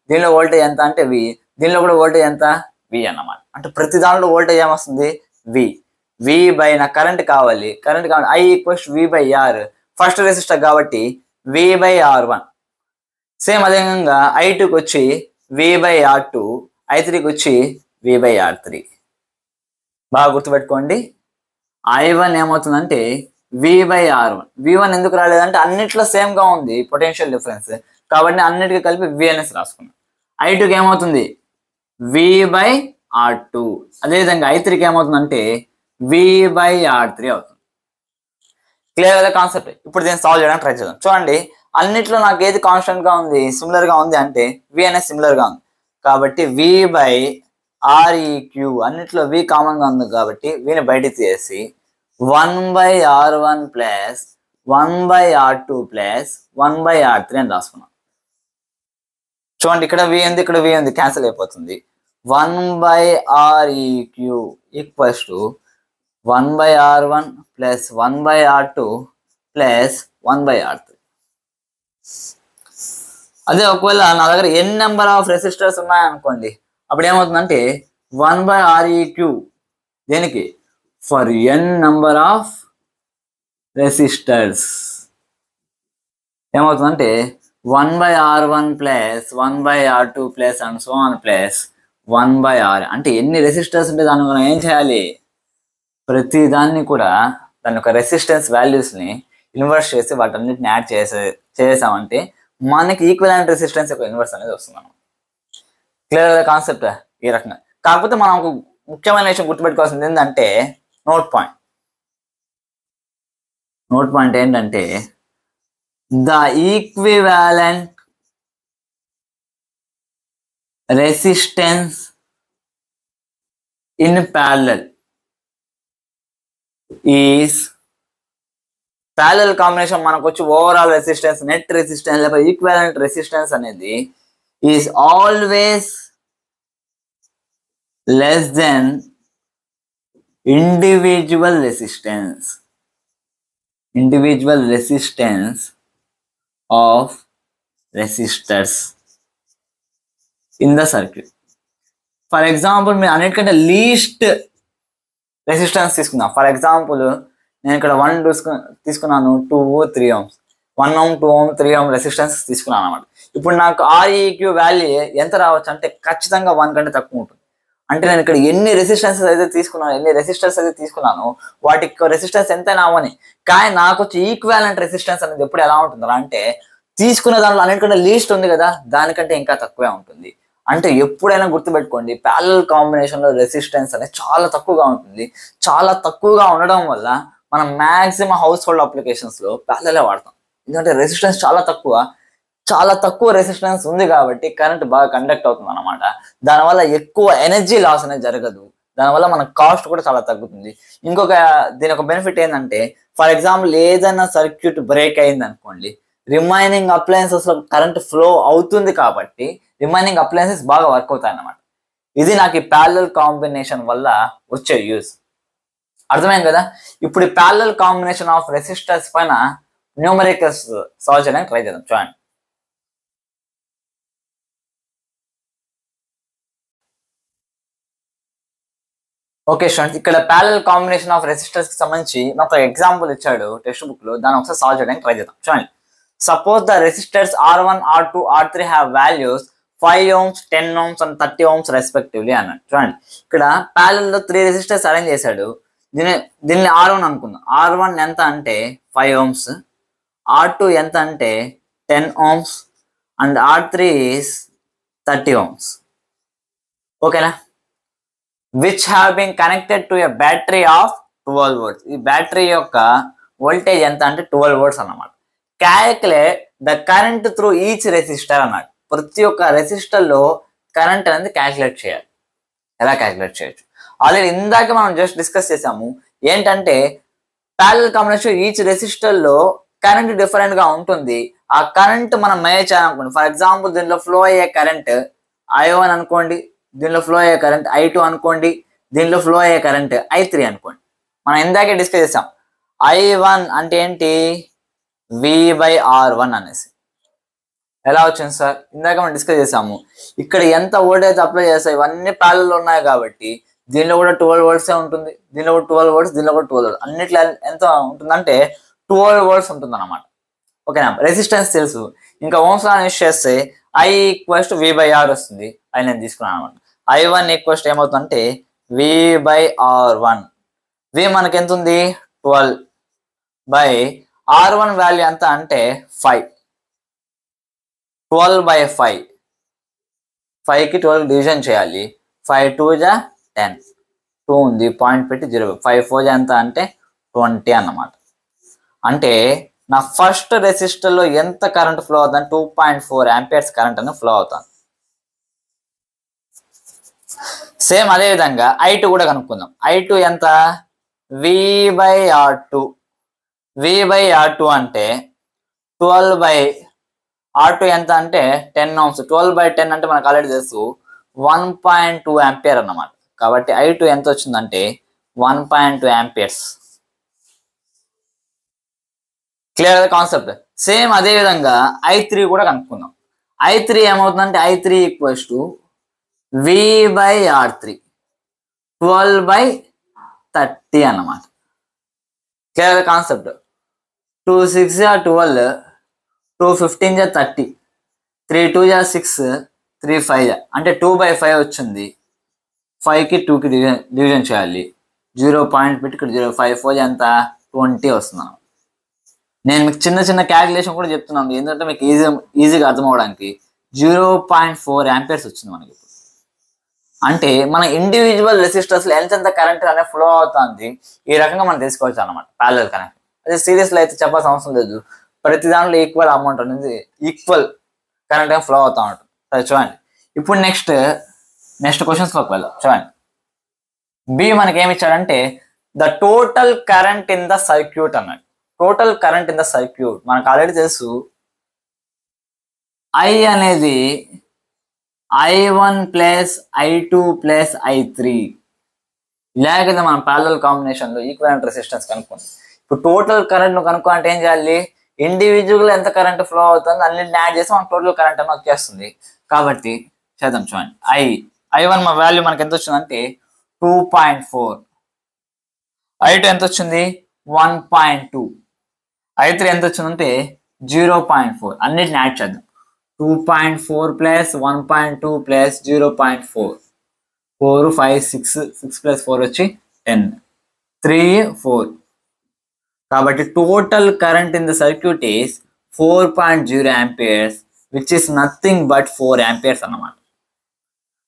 దీనిలో వోల్టేజ్ ఎంత అంటే V, దీనిలో కూడా వోల్టేజ్ ఎంత V అన్నమాట. అంటే ప్రతి దానిలో వోల్టేజ్ ఏమొస్తుంది, V బై నా కరెంట్ కావాలి, I equals V/R. First resistor కాబట్టి V/R1. సేమ్ అదే విధంగా I2కి వచ్చి V/R2, I3కి వచ్చి V/R3. బాగా గుర్తుపెట్టుకోండి, I1 ఏమవుతుందంటే V/R1. V1 ఎందుకు రాలేదంటే అన్నిట్లో సేమ్ గా ఉంది పొటెన్షియల్ డిఫరెన్స్, కాబట్టి అన్నిటికీ కలిపి V అనేసి రాసుకున్నాం. I2కి ఏమవుతుంది V/R2. అదేవిధంగా I3కి ఏమవుతుందంటే V/R3 అవుతుంది. క్లియర్ కదా కాన్సెప్ట్. ఇప్పుడు దీన్ని సాల్వ్ చేయడానికి ట్రై చేద్దాం. చూడండి, అన్నిట్లో నాకు ఏది కాన్స్టెంట్ గా ఉంది, సిమిలర్ గా ఉంది అంటే V అనేది సిమిలర్ గా ఉంది కాబట్టి V/Req. అన్నిట్లో V కామన్ గా ఉంది కాబట్టి Vని బయటికి తీసేసి 1/R1 plus 1/R2 plus 1/R3 అని రాసుకున్నాం. చూడండి, ఇక్కడ V ఉంది, ఇక్కడ V ఉంది, క్యాన్సిల్ అయిపోతుంది. 1/Req equals to 1/R1 plus 1/R2 plus 1/R3. అదే ఒకవేళ నా దగ్గర ఎన్ నెంబర్ ఆఫ్ రెసిస్టర్స్ ఉన్నాయనుకోండి, అప్పుడు ఏమవుతుందంటే 1/Req. దేనికి? For N number of resistors. ఏమవుతుందంటే 1/R1 plus 1/R2 plus and so on plus 1/R. అంటే ఎన్ని రెసిస్టర్స్ ఉంటే దాన్ని మనం ఏం చేయాలి? ప్రతి దాన్ని కూడా దాని యొక్క రెసిస్టెన్స్ వాల్యూస్ని ఇన్వర్స్ చేసి వాటన్నిటిని యాడ్ చేసామంటే మనకి ఈక్వలెంట్ రెసిస్టెన్స్ యొక్క ఇన్వర్స్ అనేది వస్తుంది. మనం క్లియర్ కాన్సెప్ట్ ఈ రకంగా. కాకపోతే మనం ఒక ముఖ్యమైన విషయం గుర్తుపెట్టుకోవాల్సింది ఏంటంటే నోట్ పాయింట్ ఏంటంటే the equivalent resistance in parallel is parallel combination మనకు వచ్చి ఓవరాల్ రెసిస్టెన్స్, నెట్ రెసిస్టెన్స్ లేకపోతే ఈక్వివాలెంట్ రెసిస్టెన్స్ అనేది is always less than individual resistance of resistors in the circuit. For example మీరు అన్నిటికంటే లీస్ట్ రెసిస్టెన్స్ తీసుకుందాం. For example నేను ఇక్కడ 1 తీసుకున్నాను, 2, 3 ohms, 1 ohm, 2 ohm, 3 ohm resistance తీసుకున్నాను అనమాట. ఇప్పుడు నాకు Req వాల్యూ ఎంత రావచ్చు అంటే ఖచ్చితంగా 1 కంటే తక్కువ ఉంటుంది. అంటే నేను ఇక్కడ ఎన్ని రెసిస్టర్స్ అయితే తీసుకున్నాను వాటికి రెసిస్టెన్స్ ఎంతైనా అవని. కానీ నాకు వచ్చి ఈక్వాలెంట్ రెసిస్టెన్స్ అనేది ఎప్పుడు ఎలా ఉంటుందా అంటే తీసుకున్న దాంట్లో అన్నిటికంటే లీస్ట్ ఉంది కదా, దానికంటే ఇంకా తక్కువే ఉంటుంది. అంటే ఎప్పుడైనా గుర్తుపెట్టుకోండి, ప్యారలల్ కాంబినేషన్లో రెసిస్టెన్స్ అనేది చాలా తక్కువగా ఉంటుంది. చాలా తక్కువగా ఉండడం వల్ల మనం మ్యాక్సిమం హౌస్ హోల్డ్ అప్లికేషన్స్లో ప్యారలలే వాడతాం. ఎందుకంటే రెసిస్టెన్స్ చాలా తక్కువ రెసిస్టెన్స్ ఉంది కాబట్టి కరెంట్ బాగా కండక్ట్ అవుతుంది అనమాట. దానివల్ల ఎక్కువ ఎనర్జీ లాస్ అనేది జరగదు. దానివల్ల మన కాస్ట్ కూడా చాలా తగ్గుతుంది. దీని ఒక బెనిఫిట్ ఏంటంటే ఫర్ ఎగ్జాంపుల్ ఏదైనా సర్క్యూట్ బ్రేక్ అయింది అనుకోండి, రిమైనింగ్ అప్లయన్సెస్ లో కరెంట్ ఫ్లో అవుతుంది కాబట్టి రిమైనింగ్ అప్లయన్సెస్ బాగా వర్క్ అవుతాయి అన్నమాట. ఇది నాకు ఈ ప్యారలల్ కాంబినేషన్ వల్ల వచ్చే యూజ్. అర్థమైంది కదా? ఇప్పుడు ఈ ప్యారలల్ కాంబినేషన్ ఆఫ్ రెసిస్టర్స్ పైన న్యూమరికల్స్ సాల్వ్ చేయడానికి ట్రై చేద్దాం. చూడండి. ఓకే స్టూడెంట్స్, ఇక్కడ ప్యారలల్ కాంబినేషన్ ఆఫ్ రెసిస్టర్స్ కి సంబంధించి నాకు ఎగ్జాంపుల్ ఇచ్చాడు టెక్స్ట్ బుక్ లో, దాన్ని ఒకసారి సాల్వ్ చేయడానికి ట్రై చేద్దాం. చూడండి. Suppose the resistors R1, R2, R3 have values 5 ohms, 10 ohms and 30 ohms respectively అన్నాడు. చూడండి, ఇక్కడ ప్యారలల్ లో 3 రెసిస్టర్స్ అరేంజ్ చేశాడు. దీన్ని R1 అనుకుందాం. R1 ఎంత అంటే 5 ohms, R2 ఎంత అంటే 10 ohms and R3 is 30 ohms. ఓకేనా? Which have been connected to a battery of 12 volts. ఈ బ్యాటరీ యొక్క వోల్టేజ్ ఎంత అంటే 12 volts అన్నమాట. Calculate the current through each resistor అన్నాడు. ప్రతి ఒక్క రెసిస్టర్ లో కరెంట్ అనేది క్యాల్కులేట్ చేయాలి. ఎలా క్యాల్కులేట్ చేయొచ్చు? ఆల్రెడీ ఇందాక మనం జస్ట్ డిస్కస్ చేసాము. ఏంటంటే ప్యారలల్ కాంబినేషన్ ఈచ్ రెసిస్టర్ లో కరెంట్ డిఫరెంట్ గా ఉంటుంది. ఆ కరెంట్ మనం మేజర్ చేయాలనుకోండి. ఫర్ ఎగ్జాంపుల్ దీనిలో ఫ్లో అయ్యే కరెంట్ I1 అనుకోండి, దీనిలో ఫ్లో అయ్యే కరెంట్ I2 అనుకోండి, దీనిలో ఫ్లో అయ్యే కరెంట్ I3 అనుకోండి. మనం ఇందాకే డిస్కస్ చేసాం. I1 అంటే ఏంటి? V/R1 అనేసి. ఎలా వచ్చింది సార్? ఇందాక మనం డిస్కస్ చేసాము. ఇక్కడ ఎంత వోల్టేజ్ అప్లై చేస్తాయి, ఇవన్నీ ప్యారలల్ ఉన్నాయి కాబట్టి దీనిలో కూడా 12 volts ఉంటుంది, దీనిలో కూడా 12 volts, దీనిలో కూడా 12 volts. అన్నిట్లో ఎంత ఉంటుందంటే 12 volts ఉంటుంది అనమాట. ఓకేనా? రెసిస్టెన్స్ తెలుసు. ఇంకా ఓమ్స్ లా యూస్ చేస్తే I = V/R వస్తుంది. అది నేను తీసుకున్నాను అనమాట. I1 = ఏమవుతుందంటే V/R1. V మనకి ఎంత ఉంది? 12/R1 వాల్యూ ఎంత అంటే 5. 12/5. 5కి 12 డివిజన్ చేయాలి. 5 2 = 10. 2 ఉంది, పాయింట్ పెట్టి 0. 5 4 ఎంత అంటే 20 అన్నమాట. అంటే నా ఫస్ట్ రెసిస్టర్ లో ఎంత కరెంట్ ఫ్లో అవుతుంది? 2.4 amperes కరెంట్ అని ఫ్లో అవుతుంది. సేమ్ అదే విధంగా I2 కూడా కనుక్కుందాం. I2 ఎంత? V/R2. V/R2 అంటే 12/R2 ఎంత అంటే 10 ohms. 12/10 అంటే మనకు ఆల్రెడీ తెలుసు 1.2 ampere అన్నమాట. కాబట్టి I2 ఎంత వచ్చిందంటే 1.2 amperes. Clear concept. సేమ్ అదే విధంగా I3 కూడా కనుక్కుందాం. I3 ఏమవుతుందంటే I3 ఈక్వల్స్ టు V/R3 12/30 అన్నమాట. Clear concept. 2 6 12, 2 15 30, 3 2 6, 3 5 అంటే 2/5 వచ్చింది. 5కి 2కి డివిజన్ చేయాలి. 0 పాయింట్ పెట్టి ఇక్కడ 0 5 4 ఎంత 20 వస్తున్నాను. నేను మీకు చిన్న చిన్న క్యాలిక్యులేషన్ కూడా చెప్తున్నాను ఎందుకంటే మీకు ఈజీగా అర్థం అవడానికి. 0.4 ఆంపియర్స్ వచ్చింది మనకి. అంటే మన ఇండివిజువల్ రెసిస్టర్స్ లో ఎంతెంత కరెంట్ అనేది ఫ్లో అవుతుంది ఈ రకంగా మనం తెలుసుకోవచ్చు అన్నమాట ప్యారలల్ కరెంట్. అదే సిరీస్ లో అయితే చెప్పాల్సిన అవసరం లేదు. ప్రతి దాంట్లో ఈక్వల్ అమౌంట్ అనేది ఈక్వల్ కరెంట్ ఫ్లో అవుతా ఉంటుంది. సరే చూడండి. ఇప్పుడు నెక్స్ట్ క్వశ్చన్స్ లోకి వెళ్దాం. చూడండి. బి మనకి ఏమి ఇచ్చాడంటే the total current in the circuit అన్నాడు. Total current in the circuit మనకు ఆల్రెడీ తెలుసు. I అనేది I1 plus I2 plus I3 లేకపోతే మనం ప్యారలల్ కాంబినేషన్ లో ఈక్వివలెంట్ రెసిస్టెన్స్ కనుక్కోండి. ఇప్పుడు టోటల్ కరెంట్ ను కనుక్కోవాలంటే ఏం చేయాలి? ఇండివిజువల్ ఎంత కరెంట్ ఫ్లో అవుతుంది అన్నింటిని యాడ్ చేసి మనకు టోటల్ కరెంట్ అని వచ్చేస్తుంది. కాబట్టి చేద్దాం. చూడండి. I1 మా వాల్యూ మనకి ఎంత వచ్చిందంటే 2.4, I2 ఎంత వచ్చింది 1.2, I3 ఎంత వచ్చిందంటే 0.4. అన్నిటిని యాడ్ చేద్దాం. 2.4 ప్లస్ 1.2 ప్లస్ 0.4, 4 5 6, 6 ప్లస్ 4 వచ్చి 10, 3 4. కాబట్టి total current in the circuit is 4.0 amperes which is nothing but 4 amperes అన్నమాట.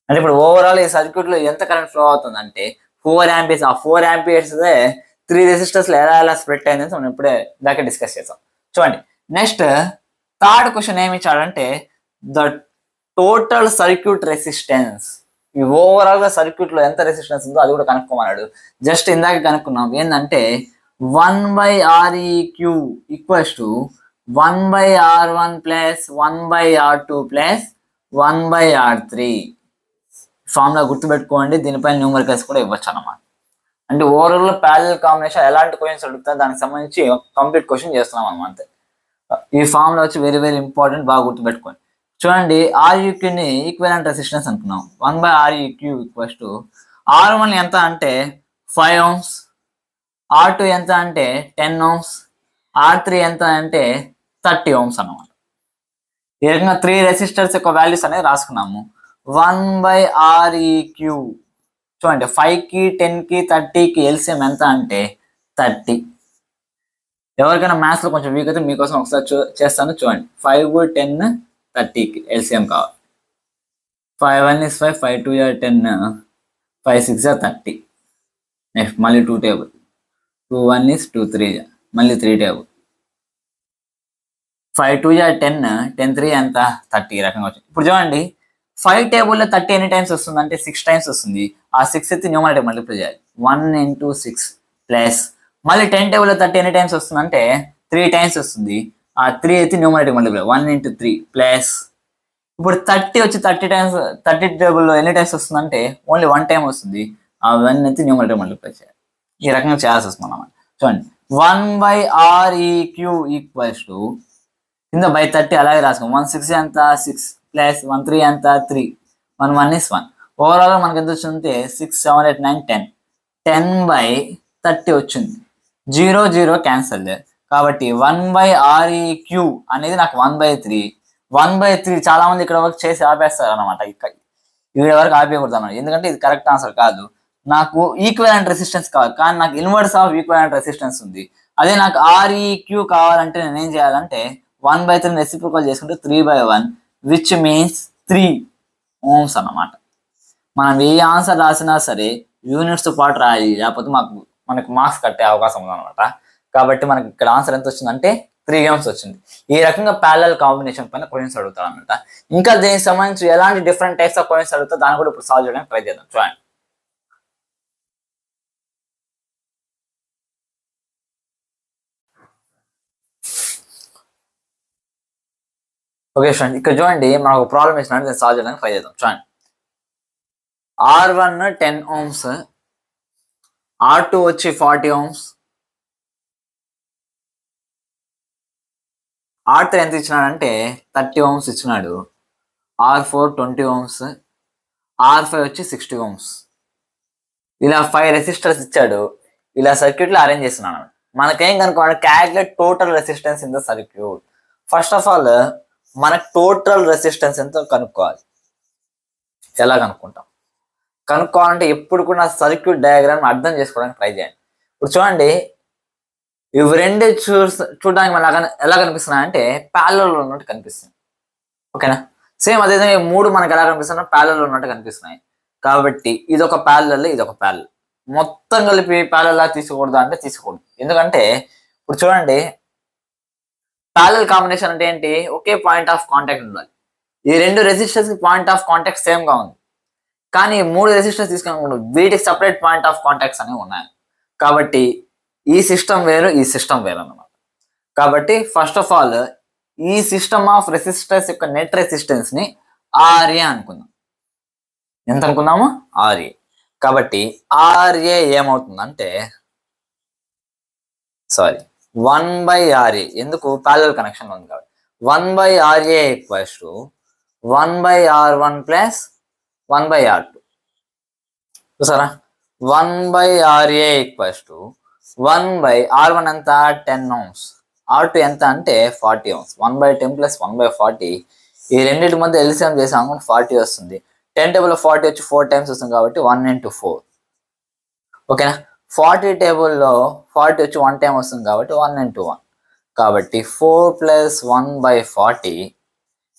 అంటే ఇప్పుడు ఓవరాల్ ఈ సర్క్యూట్ లో ఎంత కరెంట్ ఫ్లో అవుతుందంటే 4 ఆంపియర్స్. ఆ 4 ఆంపియర్స్ 3 రెసిస్టర్స్ లో ఎలా స్ప్లిట్ అయిందని మనం ఇప్పుడే దాకా డిస్కస్ చేసాం. చూడండి. నెక్స్ట్ థర్డ్ క్వశ్చన్ ఏమి ఇచ్చాడంటే ద టోటల్ సర్క్యూట్ రెసిస్టెన్స్. ఈ ఓవరాల్ గా సర్క్యూట్ లో ఎంత రెసిస్టెన్స్ ఉందో అది కూడా కనుక్కోమన్నాడు. జస్ట్ ఇందాక కనుక్కున్నాం. ఏంటంటే 1/Req equals to 1/R1 plus 1/R2 plus 1/R3. Formula గుర్తుపెట్టుకోండి. దీనిపైన న్యూమరికల్స్ కూడా ఇవ్వచ్చు అన్నమాట. అంటే ఓవరాల్ లో ప్యారలల్ కాంబినేషన్ ఎలాంటి క్వశ్చన్స్ అడుగుతారు దానికి సంబంధించి కంప్లీట్ క్వశ్చన్ చేస్తున్నాం అన్నమాట. ఈ ఫార్ములా వచ్చి వెరీ వెరీ ఇంపార్టెంట్, బాగా గుర్తుపెట్టుకోండి. చూడండి. Req ని ఈక్వివలెంట్ రెసిస్టెన్స్ అనుకున్నాం. 1/Req ఈక్వల్స్ టు R1 ఎంత అంటే 5 ohms, R2 ఎంత అంటే 10 ohms, R3 ఎంత అంటే 30 ohms అన్నమాట. ఈ రకంగా 3 రెసిస్టర్స్ యొక్క వాల్యూస్ అనేది రాసుకున్నాము. 1/Req చూడండి. 5కి 10కి 30కి ఎల్సిఎం ఎంత అంటే 30. ఎవరికైనా మ్యాథ్స్ లో కొంచెం వీక్ అయితే మీకోసం ఒకసారి చేస్తాను. చూడండి. 5 10 30కి ఎల్సిఎం కావాలి. 5 1 is 5, 5 2 are 10, 5 6 are 30. నెక్స్ట్ మళ్ళీ 2 టేబుల్, 2 1 is 2 3 మళ్ళీ 3 టేబుల్, 5 2 are 10, 10 3 ఎంత 30. ఈ రకంగా వచ్చింది. ఇప్పుడు చూడండి. 5 టేబుల్లో 30 ఎన్ని టైమ్స్ వస్తుంది అంటే 6 టైమ్స్ వస్తుంది. ఆ 6 అయితే న్యూమరేటర్ మల్టిప్లై చేయాలి. 1 into 6 ప్లస్ మళ్ళీ 10 టేబుల్లో 30 ఎన్ని టైమ్స్ వస్తుంది అంటే 3 టైమ్స్ వస్తుంది. ఆ 3 అయితే న్యూమరేటర్ మల్టిప్లై 1 into 3 ప్లస్ ఇప్పుడు 30 వచ్చి 30 టైమ్స్ 30 టేబుల్లో ఎన్ని టైమ్స్ వస్తుంది అంటే ఓన్లీ 1 టైం వస్తుంది. ఆ 1 అయితే న్యూమరేటర్ మల్టిప్లై చేయాలి. ఈ రకంగా చేయాల్సి వస్తుంది అన్నమాట. చూడండి. 1/Req ఈక్వల్స్ టు కింద బై 30 అలాగే రాసుకో. 1 6 ఎంత 6 ప్లస్ 1 3 ఎంత 3, 1 1 is 1. ఓవరాల్ మనకి ఎంత వచ్చిందంటే 6 7 8 9 10, 10/30 వచ్చింది. 0 0 క్యాన్సల్. కాబట్టి 1/Req అనేది నాకు 1/3. 1/3 చాలా మంది ఇక్కడ వరకు చేసి ఆపేస్తారు అనమాట. ఇక్కడ వరకు ఆపేయకూడదు అన్నమాట. ఎందుకంటే ఇది కరెక్ట్ ఆన్సర్ కాదు. నాకు ఈక్వివలెంట్ రెసిస్టెన్స్ కావాలి కానీ నాకు ఇన్వర్స్ ఆఫ్ ఈక్వివలెంట్ రెసిస్టెన్స్ ఉంది. అదే నాకు Req కావాలంటే నేను ఏం చేయాలంటే 1/3 రెసిప్రోకల్ చేసుకుంటే 3/1 విచ్ మీన్స్ 3 ohms అన్నమాట. మనం ఏ ఆన్సర్ రాసినా సరే యూనిట్స్ తో పాటు రాయాలి, లేకపోతే మనకు మార్క్స్ కట్టే అవకాశం ఉందన్నమాట. కాబట్టి మనకి ఇక్కడ ఆన్సర్ ఎంత వచ్చిందంటే 3 ohms వచ్చింది. ఈ రకంగా ప్యారలల్ కాంబినేషన్ పైన క్వశ్చన్స్ అడుగుతారు అనమాట. ఇంకా దీనికి సంబంధించి ఎలాంటి డిఫరెంట్ టైప్స్ ఆఫ్ క్వశ్చన్స్ అడుగుతా దాన్ని కూడా ఇప్పుడు సాల్వ్ చేయడానికి ట్రై చేద్దాం. చూడండి. ఓకే ఫ్రెండ్స్, ఇక్కడ చూడండి. మనకు ఒక ప్రాబ్లం ఇచ్చినట్టు దీన్ని సాల్వ్ చేయడానికి ట్రై చేద్దాం. చూడండి. R1 10 ohms, R2 వచ్చి 40 ohms, R3 ఎంత ఇచ్చినాడంటే 30 ohms ఇచ్చినాడు, R4 20 ohms, R5 వచ్చి 60 ohms. ఇలా 5 రెసిస్టర్స్ ఇచ్చాడు. ఇలా సర్క్యూట్లో అరేంజ్ చేస్తున్నాను. మనకేం కనుక్కోవాలి, calculate total resistance in the circuit. First of all మనకు టోటల్ రెసిస్టెన్స్ ఎంతో కనుక్కోవాలి. ఎలా కనుక్కోవాలంటే ఎప్పుడు కూడా సర్క్యూట్ డయాగ్రామ్ అర్థం చేసుకోవడానికి ట్రై చేయండి. ఇప్పుడు చూడండి, ఇవి రెండు చూడడానికి మన ఎలా కనిపిస్తున్నాయి అంటే ప్యారలల్ ఉన్నట్టు కనిపిస్తుంది. ఓకేనా? సేమ్ అదేవిధంగా 3 మనకి ఎలా కనిపిస్తున్నాయి, ప్యారలల్ ఉన్నట్టు కనిపిస్తున్నాయి. కాబట్టి ఇది ఒక ప్యారలల్, ఇది ఒక ప్యారలల్. మొత్తం కలిపి ప్యారలల్ తీసుకోకూడదు అంటే తీసుకోకూడదు. ఎందుకంటే ఇప్పుడు చూడండి, ప్యారలల్ కాంబినేషన్ అంటే ఏంటి, ఒకే పాయింట్ ఆఫ్ కాంటాక్ట్ ఉండాలి. ఈ 2 resistors point of contact same గా ఉంది. కానీ 3 రెసిస్టర్స్ తీసుకున్నప్పుడు వీటికి సపరేట్ పాయింట్ ఆఫ్ కాంటాక్ట్స్ అనేవి ఉన్నాయి. కాబట్టి ఈ సిస్టమ్ వేరు, ఈ సిస్టమ్ వేరు అన్నమాట. కాబట్టి ఫస్ట్ ఆఫ్ ఆల్ ఈ సిస్టమ్ ఆఫ్ రెసిస్టర్స్ యొక్క నెట్ రెసిస్టెన్స్ ని ఆర్ఏ అనుకుందాం. ఎంత అనుకుందాము? ఆర్ఏ. కాబట్టి ఆర్ఏ ఏమవుతుందంటే 1/RA, ఎందుకు ప్యారలల్ కనెక్షన్ ఉంది కాబట్టి 1/RA equals to 1/R1 plus 1/R2. చూసారా? 1/RA ఈక్వల్స్ టు 1/R1 ఎంత 10 ohms, R2 ఎంత అంటే 40 ohms. 1/10 ప్లస్ 1/40, ఈ రెండింటి మధ్య ఎల్సిఎం చేసాము 40 వస్తుంది. 10 టేబుల్లో 40 వచ్చి 4 టైమ్స్ వస్తుంది కాబట్టి 1 into 4. ఓకేనా? 40 టేబుల్లో 40 వచ్చి 1 టైం వస్తుంది కాబట్టి 1 into 1. కాబట్టి 4 ప్లస్ 1/40,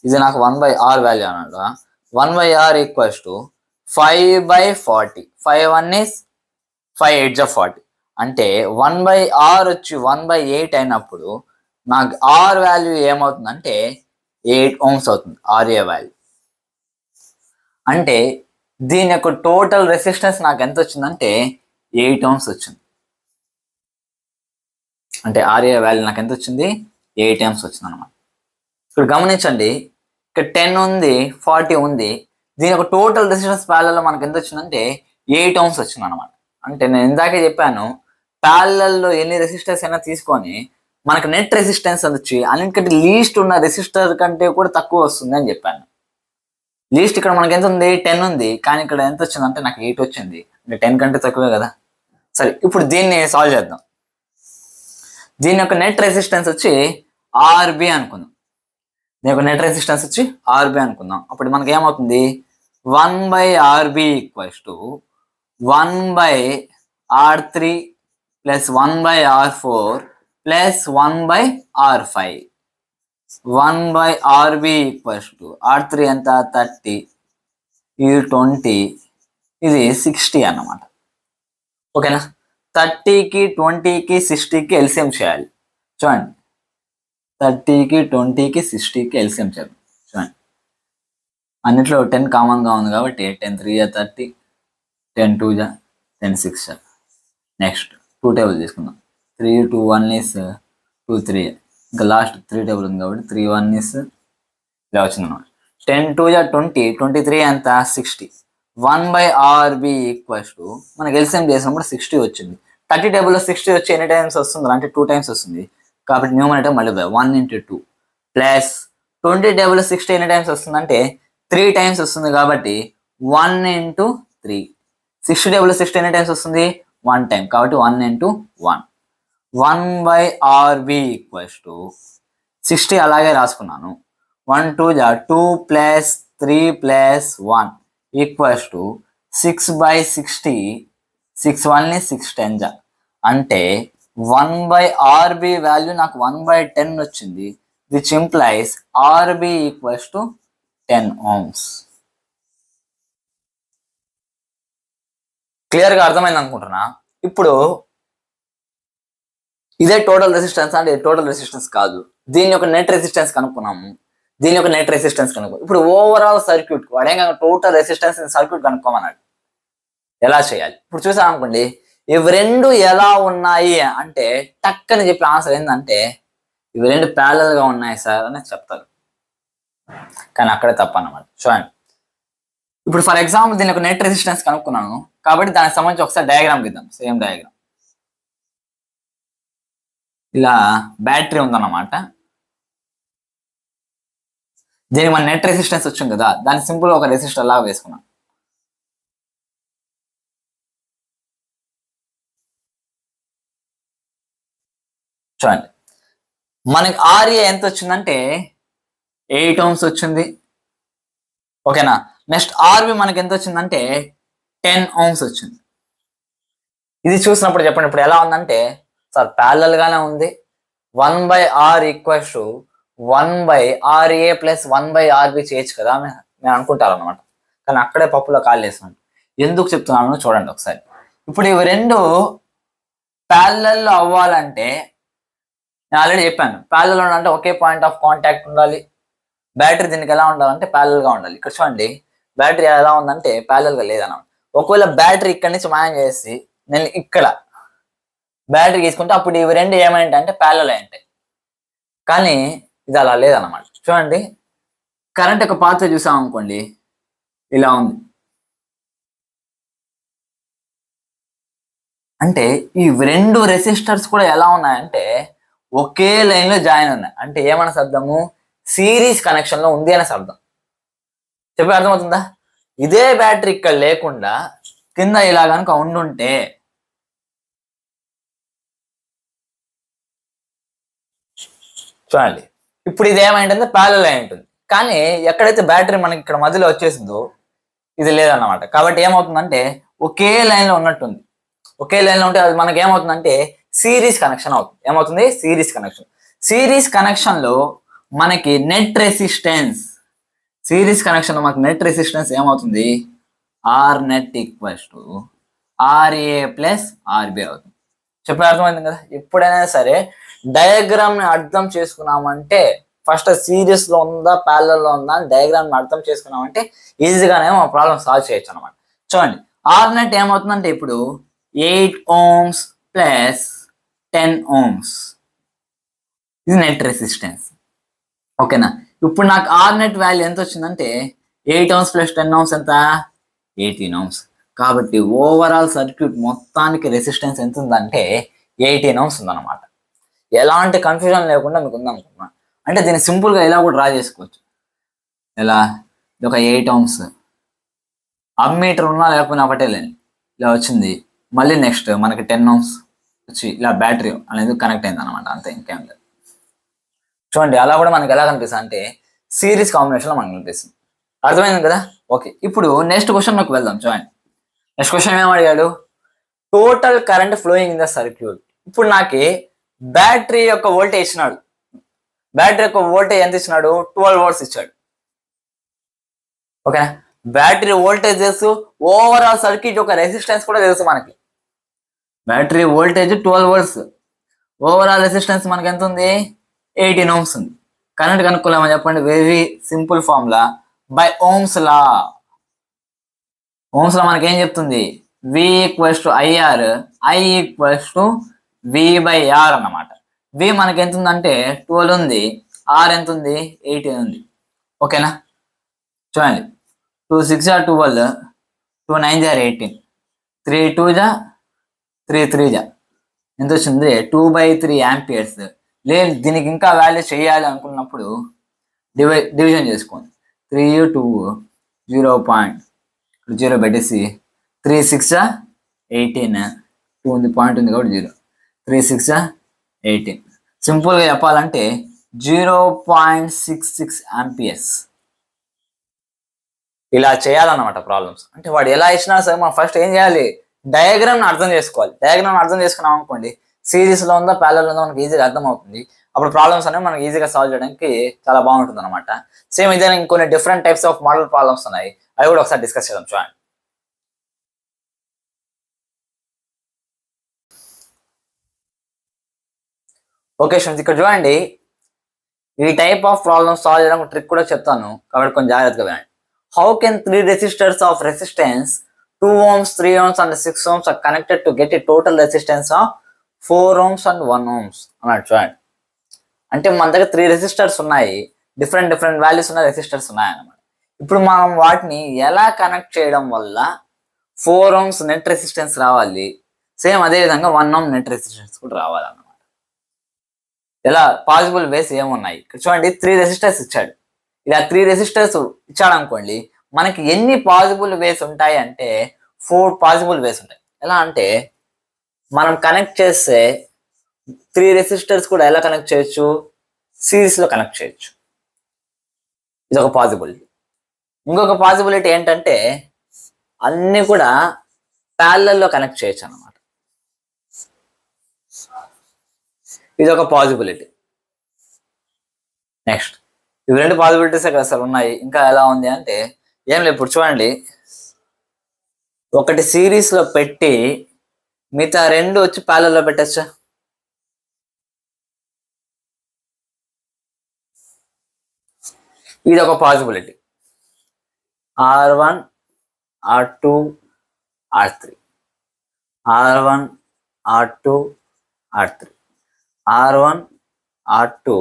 ఇది నాకు 1/R వాల్యూ అన్నమాట. 1/R equals to 5/40. 5 1 is 5 8 is 40. అంటే 1/R వచ్చి 1/8 అయినప్పుడు నాకు R వాల్యూ ఏమవుతుందంటే 8 ohms అవుతుంది, RA వాల్యూ. అంటే దీని యొక్క టోటల్ రెసిస్టెన్స్ నాకు ఎంత వచ్చిందంటే 8 ohms వచ్చింది. అంటే RA వాల్యూ నాకు ఎంత వచ్చింది, 8 ohms వచ్చింది అనమాట. ఇప్పుడు గమనించండి, ఇక్కడ 10 ఉంది, 40 ఉంది. దీని యొక్క టోటల్ రెసిస్టెన్స్ ప్యారలల్ మనకు ఎంత వచ్చిందంటే 8 ohms వచ్చింది అనమాట. అంటే నేను ఇందాకే చెప్పాను, ప్యారలల్లో ఎన్ని రెసిస్టర్స్ అయినా తీసుకొని మనకు నెట్ రెసిస్టెన్స్ వచ్చి అన్నిటికంటే లీస్ట్ ఉన్న రెసిస్టర్ కంటే కూడా తక్కువ వస్తుంది అని చెప్పాను. లీస్ట్ ఇక్కడ మనకి ఎంత ఉంది, 10 ఉంది. కానీ ఇక్కడ ఎంత వచ్చిందంటే నాకు 8 వచ్చింది. అంటే 10 కంటే తక్కువే కదా. సరే, ఇప్పుడు దీన్ని సాల్వ్ చేద్దాం. దీని యొక్క నెట్ రెసిస్టెన్స్ వచ్చి ఆర్బి అనుకుందాం. దీని యొక్క నెట్ రెసిస్టెన్స్ వచ్చి ఆర్బి అనుకుందాం. అప్పుడు మనకి ఏమవుతుంది, 1/RB equals to 1/R3 plus 1/R4 plus 1/R5. 1/RB equals to R3 ఎంత 30, ఇది 20, ఇది 60 అన్నమాట. ఓకేనా? 30కి 20కి 60కి ఎల్సిఎం చేయాలి. చూడండి, 30కి 20కి 60కి ఎల్సిఎం చేయాలి. చూడండి, అన్నిట్లో 10 కామన్గా ఉంది కాబట్టి 10 3 30, 10 2 10 6. నెక్స్ట్ 2 టేబుల్ తీసుకుందాం. 3 2 1 is 2 3. ఇంకా లాస్ట్ 3 టేబుల్ ఉంది కాబట్టి 3 1 is ఇలా వచ్చింది అనమాట. 10 2 20, 23 ఎంత 60. 1/RB ఈక్వల్స్ టు మనకి ఎల్సిఎం చేసినప్పుడు 60 వచ్చింది. 30 టేబుల్లో 60 వచ్చి ఎన్ని టైమ్స్ వస్తుంది అంటే 2 టైమ్స్ వస్తుంది. కాబట్టి న్యూమరేటర్ మళ్ళీ 1 into 2 ప్లస్ 20 టేబుల్లో 60 ఎన్ని టైమ్స్ వస్తుంది అంటే 3 టైమ్స్ వస్తుంది. కాబట్టి 1 into 3. 60 టేబుల్లో 60 ఎన్ని టైమ్స్ వస్తుంది, 1 టైం. కాబట్టి 1 into 1. 1/RB ఈక్వల్స్ టు 60 అలాగే రాసుకున్నాను. 1 2 2 plus 3 plus 1 equals to 6/60. 6 1 is 6 10. అంటే 1/RB వాల్యూ నాకు 1/10 వచ్చింది, which implies RB equals to 10 ohms. క్లియర్గా అర్థమైంది అనుకుంటున్నా. ఇప్పుడు ఇదే టోటల్ రెసిస్టెన్స్ అంటే టోటల్ రెసిస్టెన్స్ కాదు, దీని యొక్క నెట్ రెసిస్టెన్స్ కనుక్కున్నాము. దీని యొక్క నెట్ రెసిస్టెన్స్ కనుక్కో. ఇప్పుడు ఓవరాల్ సర్క్యూట్ వాడేగా టోటల్ రెసిస్టెన్స్ సర్క్యూట్ కనుక్కోమన్నాడు. ఎలా చేయాలి ఇప్పుడు చూసాం అనుకోండి. ఇవి రెండు ఎలా ఉన్నాయి అంటే టక్కని చెప్పి ఆన్సర్ ఏంటంటే ఇవి రెండు ప్యారలల్ గా ఉన్నాయి సార్ అని చెప్తారు. కానీ అక్కడే తప్ప అన్నమాట. చూడండి, ఇప్పుడు ఫర్ ఎగ్జాంపుల్ దీని యొక్క నెట్ రెసిస్టెన్స్ కనుక్కున్నాను కాబట్టి దానికి సంబంధించి ఒకసారి డయాగ్రామ్ గీద్దాం. Same diagram. ఇలా బ్యాటరీ ఉందన్నమాట. దీనికి మన నెట్ రెసిస్టెన్స్ వచ్చింది కదా, దాన్ని సింపుల్ ఒక రెసిస్టర్ లాగా వేసుకున్నాం. చూడండి మనకి ఆర్ఏ ఎంత వచ్చిందంటే 8 ohms వచ్చింది. ఓకేనా. నెక్స్ట్ ఆర్బి మనకి ఎంత వచ్చిందంటే 10 ohms వచ్చింది. ఇది చూసినప్పుడు చెప్పండి ఇప్పుడు ఎలా ఉందంటే సార్ ప్యారలల్ గానే ఉంది. 1/R equals to 1/RA plus 1/RB చేయొచ్చు కదా నేను అనుకుంటాను అనమాట. కానీ అక్కడే పప్పులో కాల్ వేస్తున్నాను. ఎందుకు చెప్తున్నాను చూడండి ఒకసారి. ఇప్పుడు ఇవి రెండు ప్యారలల్ అవ్వాలంటే నేను ఆల్రెడీ చెప్పాను, ప్యారలల్ ఉండాలంటే ఒకే పాయింట్ ఆఫ్ కాంటాక్ట్ ఉండాలి. బ్యాటరీ దీనికి ఎలా ఉండాలంటే ప్యారలల్ గా ఉండాలి. ఇక్కడ చూడండి బ్యాటరీ ఎలా ఉందంటే ప్యారలల్ గా లేదన్నమాట. ఒకవేళ బ్యాటరీ ఇక్కడ నుంచి మాయం చేసి నేను ఇక్కడ బ్యాటరీ తీసుకుంటే అప్పుడు ఇవి రెండు ఏమైంటాయి అంటే ప్యారలల్ అయింటాయి. కానీ ఇది అలా లేదన్నమాట. చూడండి కరెంట్ యొక్క పాత్ర చూసాం అనుకోండి ఇలా ఉంది. అంటే ఈ రెండు రెసిస్టర్స్ కూడా ఎలా ఉన్నాయంటే ఒకే లైన్ లో జాయిన్ ఉన్నాయి. అంటే ఏమన్నా శబ్దము సిరీస్ కనెక్షన్ లో ఉంది అనే శబ్దం. చెప్పి అర్థమవుతుందా? ఇదే బ్యాటరీ ఇక్కడ లేకుండా కింద ఇలా కనుక ఉండుంటే చూడండి ఇప్పుడు ఇది ఏమైంటుందో ప్యారలల్ అయి ఉంటుంది. కానీ ఎక్కడైతే బ్యాటరీ మనకి ఇక్కడ మధ్యలో వచ్చేసిందో ఇది లేదన్నమాట. కాబట్టి ఏమవుతుందంటే ఒకే లైన్ లో ఉన్నట్టుంది. ఒకే లైన్ లో ఉంటే అది మనకి ఏమవుతుందంటే సిరీస్ కనెక్షన్ అవుతుంది. ఏమవుతుంది? Series connection. సిరీస్ కనెక్షన్ లో మనకి నెట్ రెసిస్టెన్స్, సిరీస్ కనెక్షన్ లో మనకి నెట్ రెసిస్టెన్స్ ఏమవుతుంది? R net equals to RA plus RB అవుతుంది. చెప్పిన అర్థమైంది కదా. ఎప్పుడైనా సరే డయాగ్రామ్ ని అర్థం చేసుకున్నామంటే ఫస్ట్ సిరీస్ లో ఉందా ప్యారలల్ లో ఉందా అని డయాగ్రామ్ ని అర్థం చేసుకున్నామంటే ఈజీగానే మా ప్రాబ్లమ్ సాల్వ్ చేయొచ్చు అనమాట. చూడండి ఆర్ నెట్ ఏమవుతుందంటే ఇప్పుడు 8 ohms ప్లస్ 10 ohms ఇది నెట్ రెసిస్టెన్స్. ఓకేనా. ఇప్పుడు నాకు ఆర్ నెట్ వాల్యూ ఎంత వచ్చిందంటే 8 ohms ప్లస్ 10 ohms ఎంత? 18 ohms. కాబట్టి ఓవరాల్ సర్క్యూట్ మొత్తానికి రెసిస్టెన్స్ ఎంత ఉందంటే 18 ohms ఉందన్నమాట. ఎలాంటి కన్ఫ్యూజన్ లేకుండా మీకు ఉందనుకున్నా. అంటే దీన్ని సింపుల్గా ఇలా కూడా డ్రా చేసుకోవచ్చు. ఎలా? ఇది ఒక 8 ohms అమ్మీటర్ ఉన్నా లేకపోయినా ఒకటే లేని ఇలా వచ్చింది. మళ్ళీ నెక్స్ట్ మనకి 10 ohms వచ్చి ఇలా బ్యాటరీ అనేది కనెక్ట్ అయింది అనమాట. అంతే, ఇంకేం లేదు. చూడండి అలా కూడా మనకి ఎలా కనిపిస్తుంది అంటే సిరీస్ కాంబినేషన్లో మనకు కనిపిస్తుంది. అర్థమైంది కదా. ఓకే, ఇప్పుడు నెక్స్ట్ క్వశ్చన్లోకి వెళ్దాం. చూడండి నెక్స్ట్ క్వశ్చన్ ఏం అడిగాడు? Total current flowing in the circuit. ఇప్పుడు నాకు బ్యాటరీ యొక్క వోల్టేజ్ ఇచ్చినాడు. బ్యాటరీ యొక్క వోల్టేజ్ ఎంత ఇచ్చినాడు? 12 volts ఇచ్చాడు. ఓకేనా. బ్యాటరీ వోల్టేజ్ తెలుసు, ఓవరాల్ సర్క్యూట్ యొక్క రెసిస్టెన్స్ కూడా తెలుసు మనకి. Battery voltage 12 volts, overall resistance మనకి ఎంత ఉంది? 18 ohms ఉంది. కరెంట్ కనుక్కోలేమని చెప్పండి. Very simple formula by Ohm's law. Ohm's law మనకి ఏం చెప్తుంది? V equals to IR, I equals to V/R అన్నమాట. V మనకి ఎంత ఉందంటే 12 ఉంది, R ఎంత ఉంది? 18 ఉంది. ఓకేనా. చూడండి 2 6 are 12, 2 9 are 18, 3 2 జా 3 3 జా ఎంత వచ్చింది? 2/3 amperes. లేదు దీనికి ఇంకా వాల్యూ చేయాలి అనుకున్నప్పుడు డివిజన్ చేసుకోండి. 3 2 0.0 పెట్టేసి 3 6 18, 2 ఉంది పాయింట్ ఉంది కాబట్టి 0, 3 6 18. సింపుల్గా చెప్పాలంటే 0.66 amperes. ఇలా చేయాలన్నమాట ప్రాబ్లమ్స్. అంటే వాడు ఎలా ఇచ్చినా సరే మనం ఫస్ట్ ఏం చేయాలి? డయాగ్రామ్ని అర్థం చేసుకోవాలి. డయాగ్రామ్ అర్థం చేసుకున్నాం అనుకోండి, సిరీస్లో ఉందో ప్యారలల్ ఉందో మనకి ఈజీగా అర్థం అవుతుంది. అప్పుడు ప్రాబ్లమ్స్ అనేవి మనకి ఈజీగా సాల్వ్ చేయడానికి చాలా బాగుంటుంది అనమాట. సేమ్ ఇదే ఇంకొన్ని different types of model problems ఉన్నాయి, అవి కూడా ఒకసారి డిస్కస్ చేద్దాం. చూడండి ఓకే స్టూడెంట్స్, ఇక్కడ చూడండి ఈ టైప్ ఆఫ్ ప్రాబ్లమ్స్ సాల్వ్ చేయడానికి ట్రిక్ కూడా చెప్తాను కాబట్టి కొంచెం జాగ్రత్తగా వినండి. How can 3 resistors of resistance 2 ohms, 3 ohms and 6 ohms are connected to get a total resistance of 4 ohms and 1 ohms అన్నట్టు. చూడండి అంటే మన దగ్గర 3 resistors ఉన్నాయి, డిఫరెంట్ వాల్యూస్ ఉన్న రెసిస్టర్స్ ఉన్నాయి అన్నమాట. ఇప్పుడు మనం వాటిని ఎలా కనెక్ట్ చేయడం వల్ల 4 ohms నెట్ రెసిస్టెన్స్ రావాలి, సేమ్ అదే విధంగా 1 ohm నెట్ రెసిస్టెన్స్ కూడా రావాలన్నమాట. ఎలా పాసిబుల్ వేస్ ఏమున్నాయి? ఇక్కడ చూడండి 3 resistors ఇచ్చాడు. ఇలా 3 రెసిస్టర్స్ ఇచ్చాడు అనుకోండి, మనకి ఎన్ని పాసిబుల్ వేస్ ఉంటాయి అంటే 4 పాసిబుల్ వేస్ ఉంటాయి. ఎలా అంటే మనం కనెక్ట్ చేస్తే 3 రెసిస్టర్స్ కూడా ఎలా కనెక్ట్ చేయొచ్చు, సిరీస్ లో కనెక్ట్ చేయొచ్చు. ఇది ఒక పాసిబిలిటీ. ఇంకొక పాసిబిలిటీ ఏంటంటే అన్ని కూడా ప్యారలల్ లో కనెక్ట్ చేయొచ్చు అన్నమాట. ఇది ఒక పాసిబిలిటీ. నెక్స్ట్ ఇవి 2 పాసిబిలిటీసే కదా సార్ ఉన్నాయి, ఇంకా ఎలా ఉంది అంటే ఏం లేదు. ఇప్పుడు చూడండి, ఒకటి సిరీస్ లో పెట్టి మిగతా 2 వచ్చి ప్యారలల్ లో పెట్టచ్చా? ఇది ఒక possibility. R1 R2 R3 R1 R2 R3 R1 R2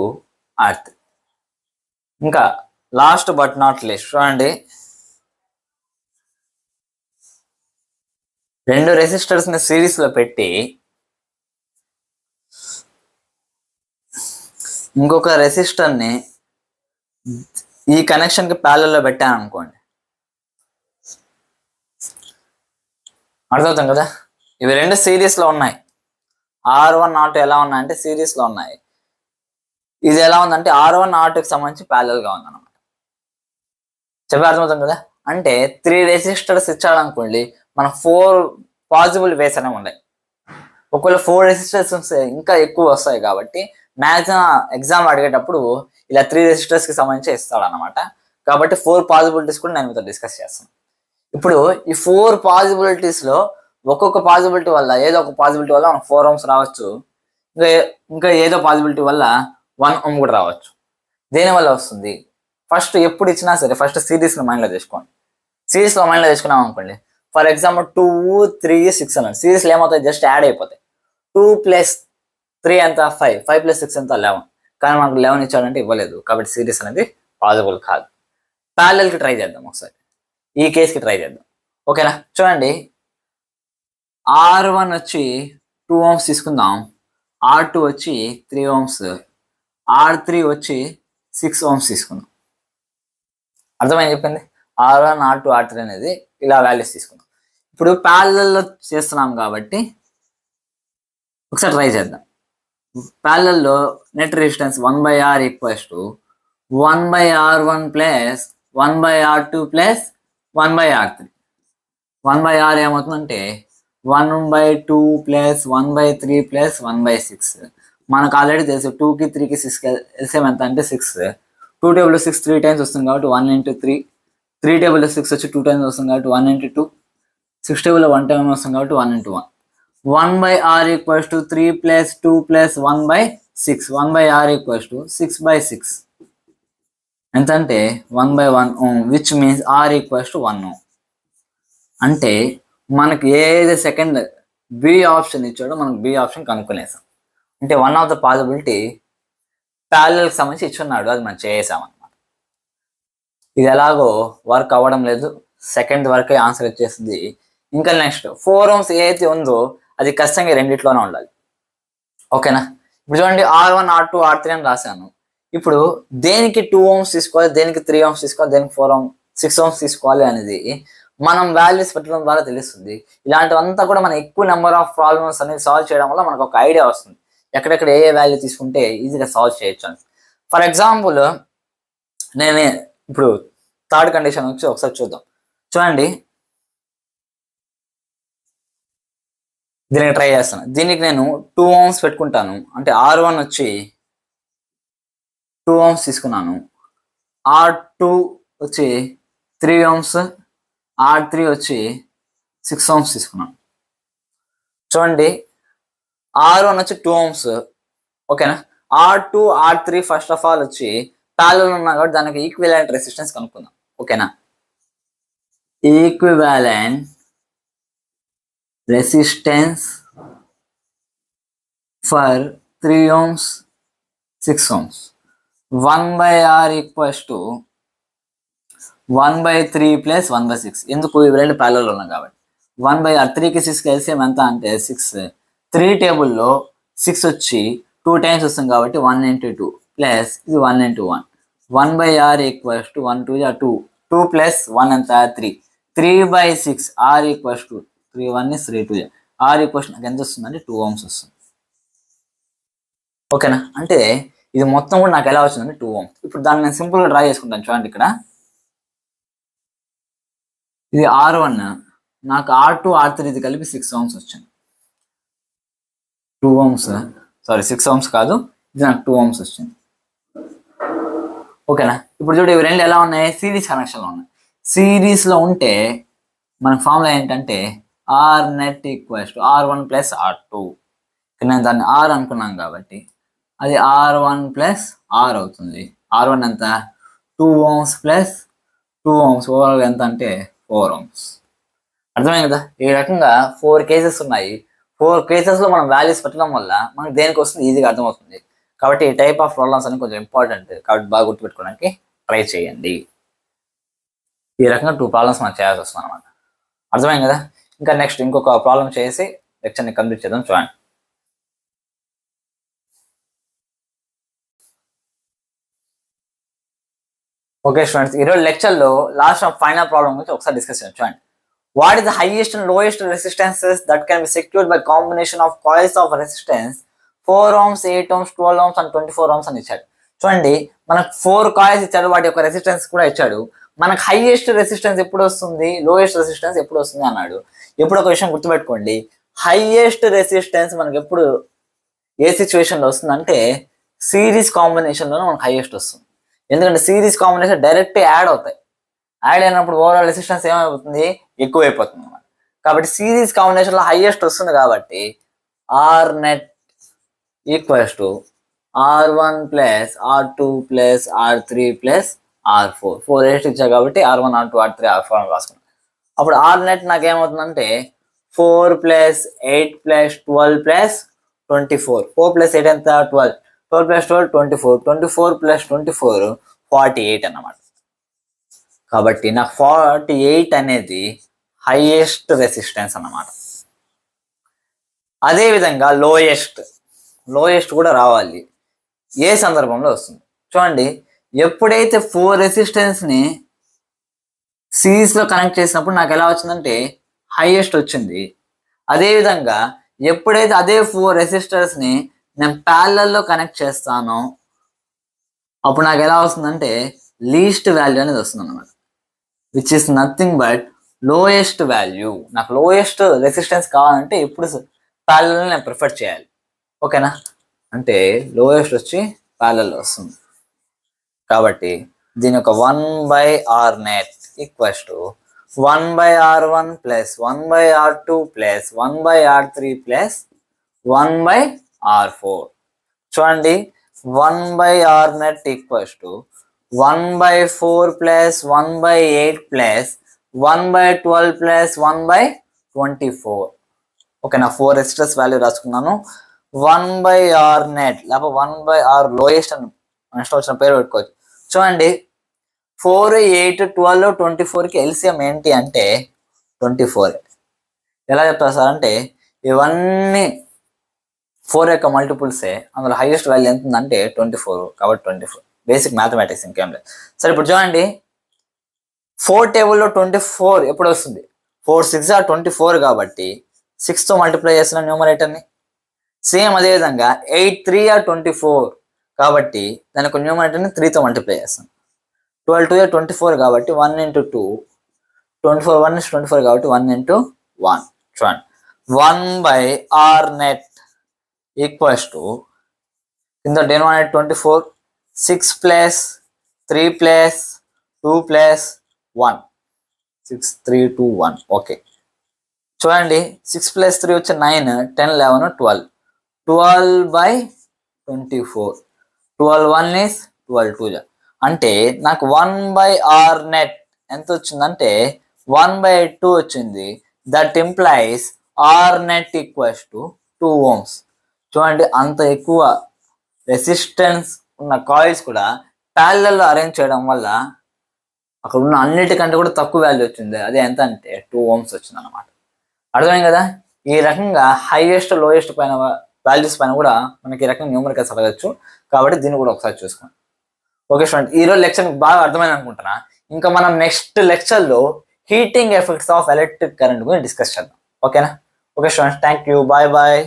R3. ఇంకా లాస్ట్ బట్ నాట్ లీస్ట్ చూడండి, 2 రెసిస్టర్స్ ని సిరీస్ లో పెట్టి ఇంకొక రెసిస్టర్ ని ఈ కనెక్షన్ కి ప్యారలల్ లో పెట్టాను అనుకోండి, అర్థమవుతాం కదా. ఇవి 2 సిరీస్ లో ఉన్నాయి. R1 R2 ఎలా ఉన్నాయంటే సిరీస్ లో ఉన్నాయి. ఇది ఎలా ఉందంటే R1 R2కి సంబంధించి ప్యారలల్ గా ఉందన్నమాట. చెప్పి అర్థమవుతాం కదా. అంటే 3 రెసిస్టర్స్ ఇచ్చాడు అనుకోండి, మన 4 పాసిబుల్ వేస్ అనేవి ఉన్నాయి. ఒకవేళ 4 రెసిస్టర్స్ ఇంకా ఎక్కువ వస్తాయి కాబట్టి మ్యాక్సిమం ఎగ్జామ్ అడిగేటప్పుడు ఇలా 3 రెసిస్టర్స్ కి సంబంధించి ఇస్తాడు అనమాట. కాబట్టి 4 పాసిబిలిటీస్ కూడా నేను మీతో డిస్కస్ చేస్తాను. ఇప్పుడు ఈ 4 పాసిబిలిటీస్ లో ఒక్కొక్క పాసిబిలిటీ వల్ల ఏదో ఒక పాసిబిలిటీ వల్ల మనకు 4 ohms రావచ్చు, ఇంకా ఏదో పాసిబిలిటీ వల్ల 1 ohm కూడా రావచ్చు. దేని వల్ల వస్తుంది? ఫస్ట్ ఎప్పుడు ఇచ్చినా సరే ఫస్ట్ సిరీస్ లో మైండ్ లో తెచ్చుకోండి. సిరీస్ లో మైండ్ లో తెచ్చుకున్నాం అనుకోండి, ఫర్ ఎగ్జాంపుల్ 2 3 6 అన్నాడు. సిరీస్ లో ఏమవుతాయి, జస్ట్ యాడ్ అయిపోతాయి. 2 + 3 ఎంత 5, 5 + 6 ఎంత 11. కానీ మనకు 11 ఇచ్చాడంటే ఇవ్వలేదు, కాబట్టి సిరీస్ అనేది పాసిబుల్ కాదు. ప్యారలల్ కి ట్రై చేద్దాం ఒకసారి, ఈ కేసుకి ట్రై చేద్దాం. ఓకేనా? చూడండి, R1 వచ్చి 2 ohms తీసుకుందాం, R2 వచ్చి 3 ohms, R3 వచ్చి 6 ohms తీసుకుందాం. అర్థమైంది చెప్పింది. R1 R2 R3 అనేది ఇలా వాల్యూస్ తీసుకుందాం. ఇప్పుడు ప్యారలల్ లో చేస్తున్నాం కాబట్టి ఒకసారి ట్రై చేద్దాం. ప్యారలల్ లో net resistance 1/R = 1/R1 + 1/R2 + 1/R3. 1/R ఏమవుతుందంటే 1/2 + 1/3 + 1/6. మనకు ఆల్రెడీ తెలుసు 2కి 3కి 6కి ఎల్సిఎం ఎంత అంటే 6. 2 టేబుల్ 6 3 టైమ్స్ వస్తుంది కాబట్టి 1 × 3. 3 టేబుల్ 6 వచ్చి 2 టైమ్స్ వస్తుంది కాబట్టి 1 × 2. 6 టేబుల్ 1 టైమ్ వస్తుంది కాబట్టి 1 × 1. 1/R = 3 + 2 + 1/6. 1/R = 6/6. ఎంత అంటే 1/1 ohm, which means R = 1 ohm. అంటే మనకి ఏది సెకండ్ బి ఆప్షన్ ఇచ్చాడో మనకు బి ఆప్షన్ కనుక్కునేసాం. అంటే వన్ ఆఫ్ ద పాసిబిలిటీ ప్యారలల్కి సంబంధించి ఇచ్చున్నాడు, అది మనం చేసామన్నమాట. ఇది ఎలాగో వర్క్ అవ్వడం లేదు, సెకండ్ వరకే ఆన్సర్ వచ్చేసింది. ఇంకా నెక్స్ట్ 4 ohms ఏదైతే ఉందో అది ఖచ్చితంగా రెండిట్లోనే ఉండాలి. ఓకేనా? ఇప్పుడు చూడండి, R1 R2 R3 అని రాశాను. ఇప్పుడు దేనికి 2 ohms తీసుకోవాలి, దేనికి 3 ohms తీసుకోవాలి, దేనికి 6 ohms తీసుకోవాలి అనేది మనం వాల్యూస్ పెట్టడం ద్వారా తెలుస్తుంది. ఇలాంటివంతా కూడా మనం ఎక్కువ నెంబర్ ఆఫ్ ప్రాబ్లమ్స్ అనేది సాల్వ్ చేయడం వల్ల మనకు ఒక ఐడియా వస్తుంది, ఎక్కడెక్కడ ఏ వాల్యూ తీసుకుంటే ఈజీగా సాల్వ్ చేయొచ్చు అని. ఫర్ ఎగ్జాంపుల్ నేను ఇప్పుడు థర్డ్ కండిషన్ వచ్చి ఒకసారి చూద్దాం. చూడండి, దీనికి ట్రై చేస్తాను. దీనికి నేను 2 ohms పెట్టుకుంటాను. అంటే R1 వచ్చి 2 ohms తీసుకున్నాను, R2 వచ్చి 3 ohms, R3 వచ్చి 6 ohms తీసుకున్నాను. చూడండి, R1 వచ్చి 2 ohms. ఓకేనా? R2 R3 first of all వచ్చి ప్యారలల్ ఉన్నా కాబట్టి దానికి ఈక్వివాలెంట్ రెసిస్టెన్స్ కనుక్కుందాం. ఓకేనా? Equivalent resistance for 3 ohms 6 ohms. 1/R = 1/3 + 1/6. ఎందుకు? ఇవి రెండు ప్యారలల్ ఉన్నాయి కాబట్టి. 1/R 3కి 6కి ఎల్సిఎం ఎంత అంటే 6. 3 టేబుల్లో 6 వచ్చి 2 టైమ్స్ వస్తుంది కాబట్టి 1 × 2 ప్లస్ ఇది 1 × 1. 1/r ఈక్వల్స్ టు 1 2 2 2 ప్లస్ 1 ఎంత 3 3/6 r equals to 3 1 is 3 2 r equals నాకు ఎంత వస్తుందంటే 2 ohms వస్తుంది. ఓకేనా, అంటే ఇది మొత్తం కూడా నాకు ఎలా వచ్చిందంటే 2 ohms. ఇప్పుడు దాన్ని నేను సింపుల్గా డ్రా చేసుకుంటాను. చూడండి ఇక్కడ ఇది R1, నాకు R2 R3 ఇది కలిపి 6 ohms వచ్చింది. 2 ohms, సారీ 6 ohms కాదు, ఇది నాకు 2 ohms వచ్చింది. ఓకేనా, ఇప్పుడు చూడు ఇవి రెండు ఎలా ఉన్నాయి, సిరీస్ కనెక్షన్లో ఉన్నాయి. సిరీస్లో ఉంటే మన ఫార్ములా ఏంటంటే R net equals to R1 plus R2. నేను దాన్ని R అనుకున్నాను కాబట్టి అది R1 ప్లస్ R అవుతుంది. R1 ఎంత 2 ohms ప్లస్ 2 ohms, ఓవరాల్గా ఎంత అంటే 4 ohms. అర్థమైంది కదా. ఈ రకంగా 4 కేసెస్ ఉన్నాయి. 4 కేసెస్లో మనం వాల్యూస్ పెట్టడం వల్ల మనకు దేనికి వస్తుంది ఈజీగా అర్థమవుతుంది. కాబట్టి ఈ టైప్ ఆఫ్ ప్రాబ్లమ్స్ అని కొంచెం ఇంపార్టెంట్, కాబట్టి బాగా గుర్తుపెట్టుకోవడానికి ట్రై చేయండి. ఈ రకంగా 2 ప్రాబ్లమ్స్ మనం చేయాల్సి వస్తుంది అనమాట. అర్థమైంది కదా. ఇంకా నెక్స్ట్ ఇంకొక ప్రాబ్లం చేసి లెక్చర్ని కంప్లీట్ చేద్దాం. చూడండి, ఓకే స్టూడెంట్స్, ఈరోజు లెక్చర్లో లాస్ట్ ఆఫ్ ఫైనల్ ప్రాబ్లం గురించి ఒకసారి డిస్కస్ చేద్దాం. చూడండి, what is the highest and lowest resistances that can be secured by combination of coils of resistance 4 ohms 8 ohms 12 ohms and 24 ohms అని ఇచ్చాడు. చూడండి, మనకు 4 కాయిల్స్ ఇచ్చాడు, వాటి యొక్క రెసిస్టెన్స్ కూడా ఇచ్చాడు. మనకు హైయెస్ట్ రెసిస్టెన్స్ ఎప్పుడు వస్తుంది, లోయెస్ట్ రెసిస్టెన్స్ ఎప్పుడు వస్తుంది అన్నాడు. ఎప్పుడు ఒక విషయం గుర్తుపెట్టుకోండి, హైయెస్ట్ రెసిస్టెన్స్ మనకి ఎప్పుడు ఏ సిచ్యువేషన్లో వస్తుందంటే సిరీస్ కాంబినేషన్లోనే మనకు హైయెస్ట్ వస్తుంది. ఎందుకంటే సిరీస్ కాంబినేషన్ డైరెక్ట్ యాడ్ అవుతాయి. యాడ్ అయినప్పుడు ఓవరాల్ రెసిస్టెన్స్ ఏమైపోతుంది, ఎక్కువైపోతుంది అన్నమాట. కాబట్టి సిరీస్ కాంబినేషన్లో హైయెస్ట్ వస్తుంది కాబట్టి R net equals to R1 plus R2 plus R3 plus R4. 4 resistance ఇచ్చా కాబట్టి R1 R2 R3 R4 అని రాసుకున్నాను. అప్పుడు ఆర్ నెట్ నాకు ఏమవుతుందంటే 4 ప్లస్ 8 ప్లస్ 12 ప్లస్ 24. 4 ప్లస్ 8 ఎంత 12, 12 ప్లస్ 12 24, 24 ప్లస్ 24 48 అన్నమాట. కాబట్టి నాకు 48 అనేది హైయెస్ట్ రెసిస్టెన్స్ అన్నమాట. అదేవిధంగా లోయెస్ట్ కూడా రావాలి. ఏ సందర్భంలో వస్తుంది చూడండి, ఎప్పుడైతే 4 రెసిస్టెన్స్ని సిరీస్లో కనెక్ట్ చేసినప్పుడు నాకు ఎలా వచ్చిందంటే హైయెస్ట్ వచ్చింది. అదేవిధంగా ఎప్పుడైతే అదే 4 రెసిస్టర్స్ని నేను ప్యారలల్లో కనెక్ట్ చేస్తానో అప్పుడు నాకు ఎలా వస్తుందంటే లీస్ట్ వాల్యూ అనేది వస్తుంది అన్నమాట, which is nothing but lowest value. నాకు లోయెస్ట్ రెసిస్టెన్స్ కావాలంటే ఇప్పుడు ప్యారలల్ నేను ప్రిఫర్ చేయాలి. ఓకేనా, అంటే లోయెస్ట్ వచ్చి ప్యారలల్ వస్తుంది. కాబట్టి దీని యొక్క 1/r net equals to 1/r1 plus 1/r2 plus 1/r3 plus 1/r4. చూడండి, 1/r net equals to 1/4 plus 1/8 plus 1/12 plus 1/24. ఓకేనా, 4 రెసిస్టర్స్ వాల్యూ రాసుకున్నాను. 1/r net లేకపోతే 1/r లోయెస్ట్ అని నెక్స్ట్ వచ్చిన పేరు పెట్టుకోవచ్చు. చూడండి, 4 8 12 24కి ఎల్సిఎం ఏంటి అంటే 24. ఎలా చెప్తారు సార్ అంటే ఇవన్నీ 4 యొక్క మల్టిపుల్సే, అందులో హైయెస్ట్ వాల్యూ ఎంత ఉందంటే 24, కాబట్టి 24. బేసిక్ మ్యాథమెటిక్స్, ఇంకేం లేదు. సరే ఇప్పుడు చూడండి, 4 టేబుల్లో 24 ఎప్పుడు వస్తుంది, 4 6 24 కాబట్టి 6తో మల్టిప్లై చేస్తున్న న్యూమరేటర్ని. సేమ్ అదేవిధంగా 8 3 24 కాబట్టి దానికి న్యూమరేటర్ని 3తో మల్టిప్లై చేస్తాం. 12 2 24 కాబట్టి 1 into 2, 24 1 is 24 కాబట్టి 1 into 1. చూడండి, 1/r net ఈక్వల్స్ టు కింద denominator 24, 6 plus 3 plus 2 plus 1, 6 3 2 1. Okay, చూడండి 6 ప్లస్ 3 వచ్చి 9, 10 11 12, 12/24, 12 1 is 12 2. అంటే నాకు 1/r net ఎంత వచ్చిందంటే 1/2 వచ్చింది. That implies R net equals to 2 ohms. చూడండి, అంత ఎక్కువ రెసిస్టెన్స్ ఉన్న కాయిల్స్ కూడా ప్యారలల్లో అరేంజ్ చేయడం వల్ల అక్కడ ఉన్న అన్నిటికంటే కూడా తక్కువ వాల్యూ వచ్చింది. అదే ఎంత అంటే 2 ohms వచ్చింది అనమాట. అర్థమైంది కదా. ఈ రకంగా హైయెస్ట్ లోయెస్ట్ పైన వాల్యూస్ పైన కూడా మనకి ఈ రకంగా న్యూమరికల్స్ అడగచ్చు. కాబట్టి దీన్ని కూడా ఒకసారి చూసుకోండి. ఓకే స్టూడెంట్, ఈ రోజు లెక్చర్ మీకు బాగా అర్థమైంది అనుకుంటున్నా. ఇంకా మనం నెక్స్ట్ లెక్చర్లో heating effects of electric current గురించి డిస్కస్ చేద్దాం. ఓకేనా? Okay students, thank you, bye bye.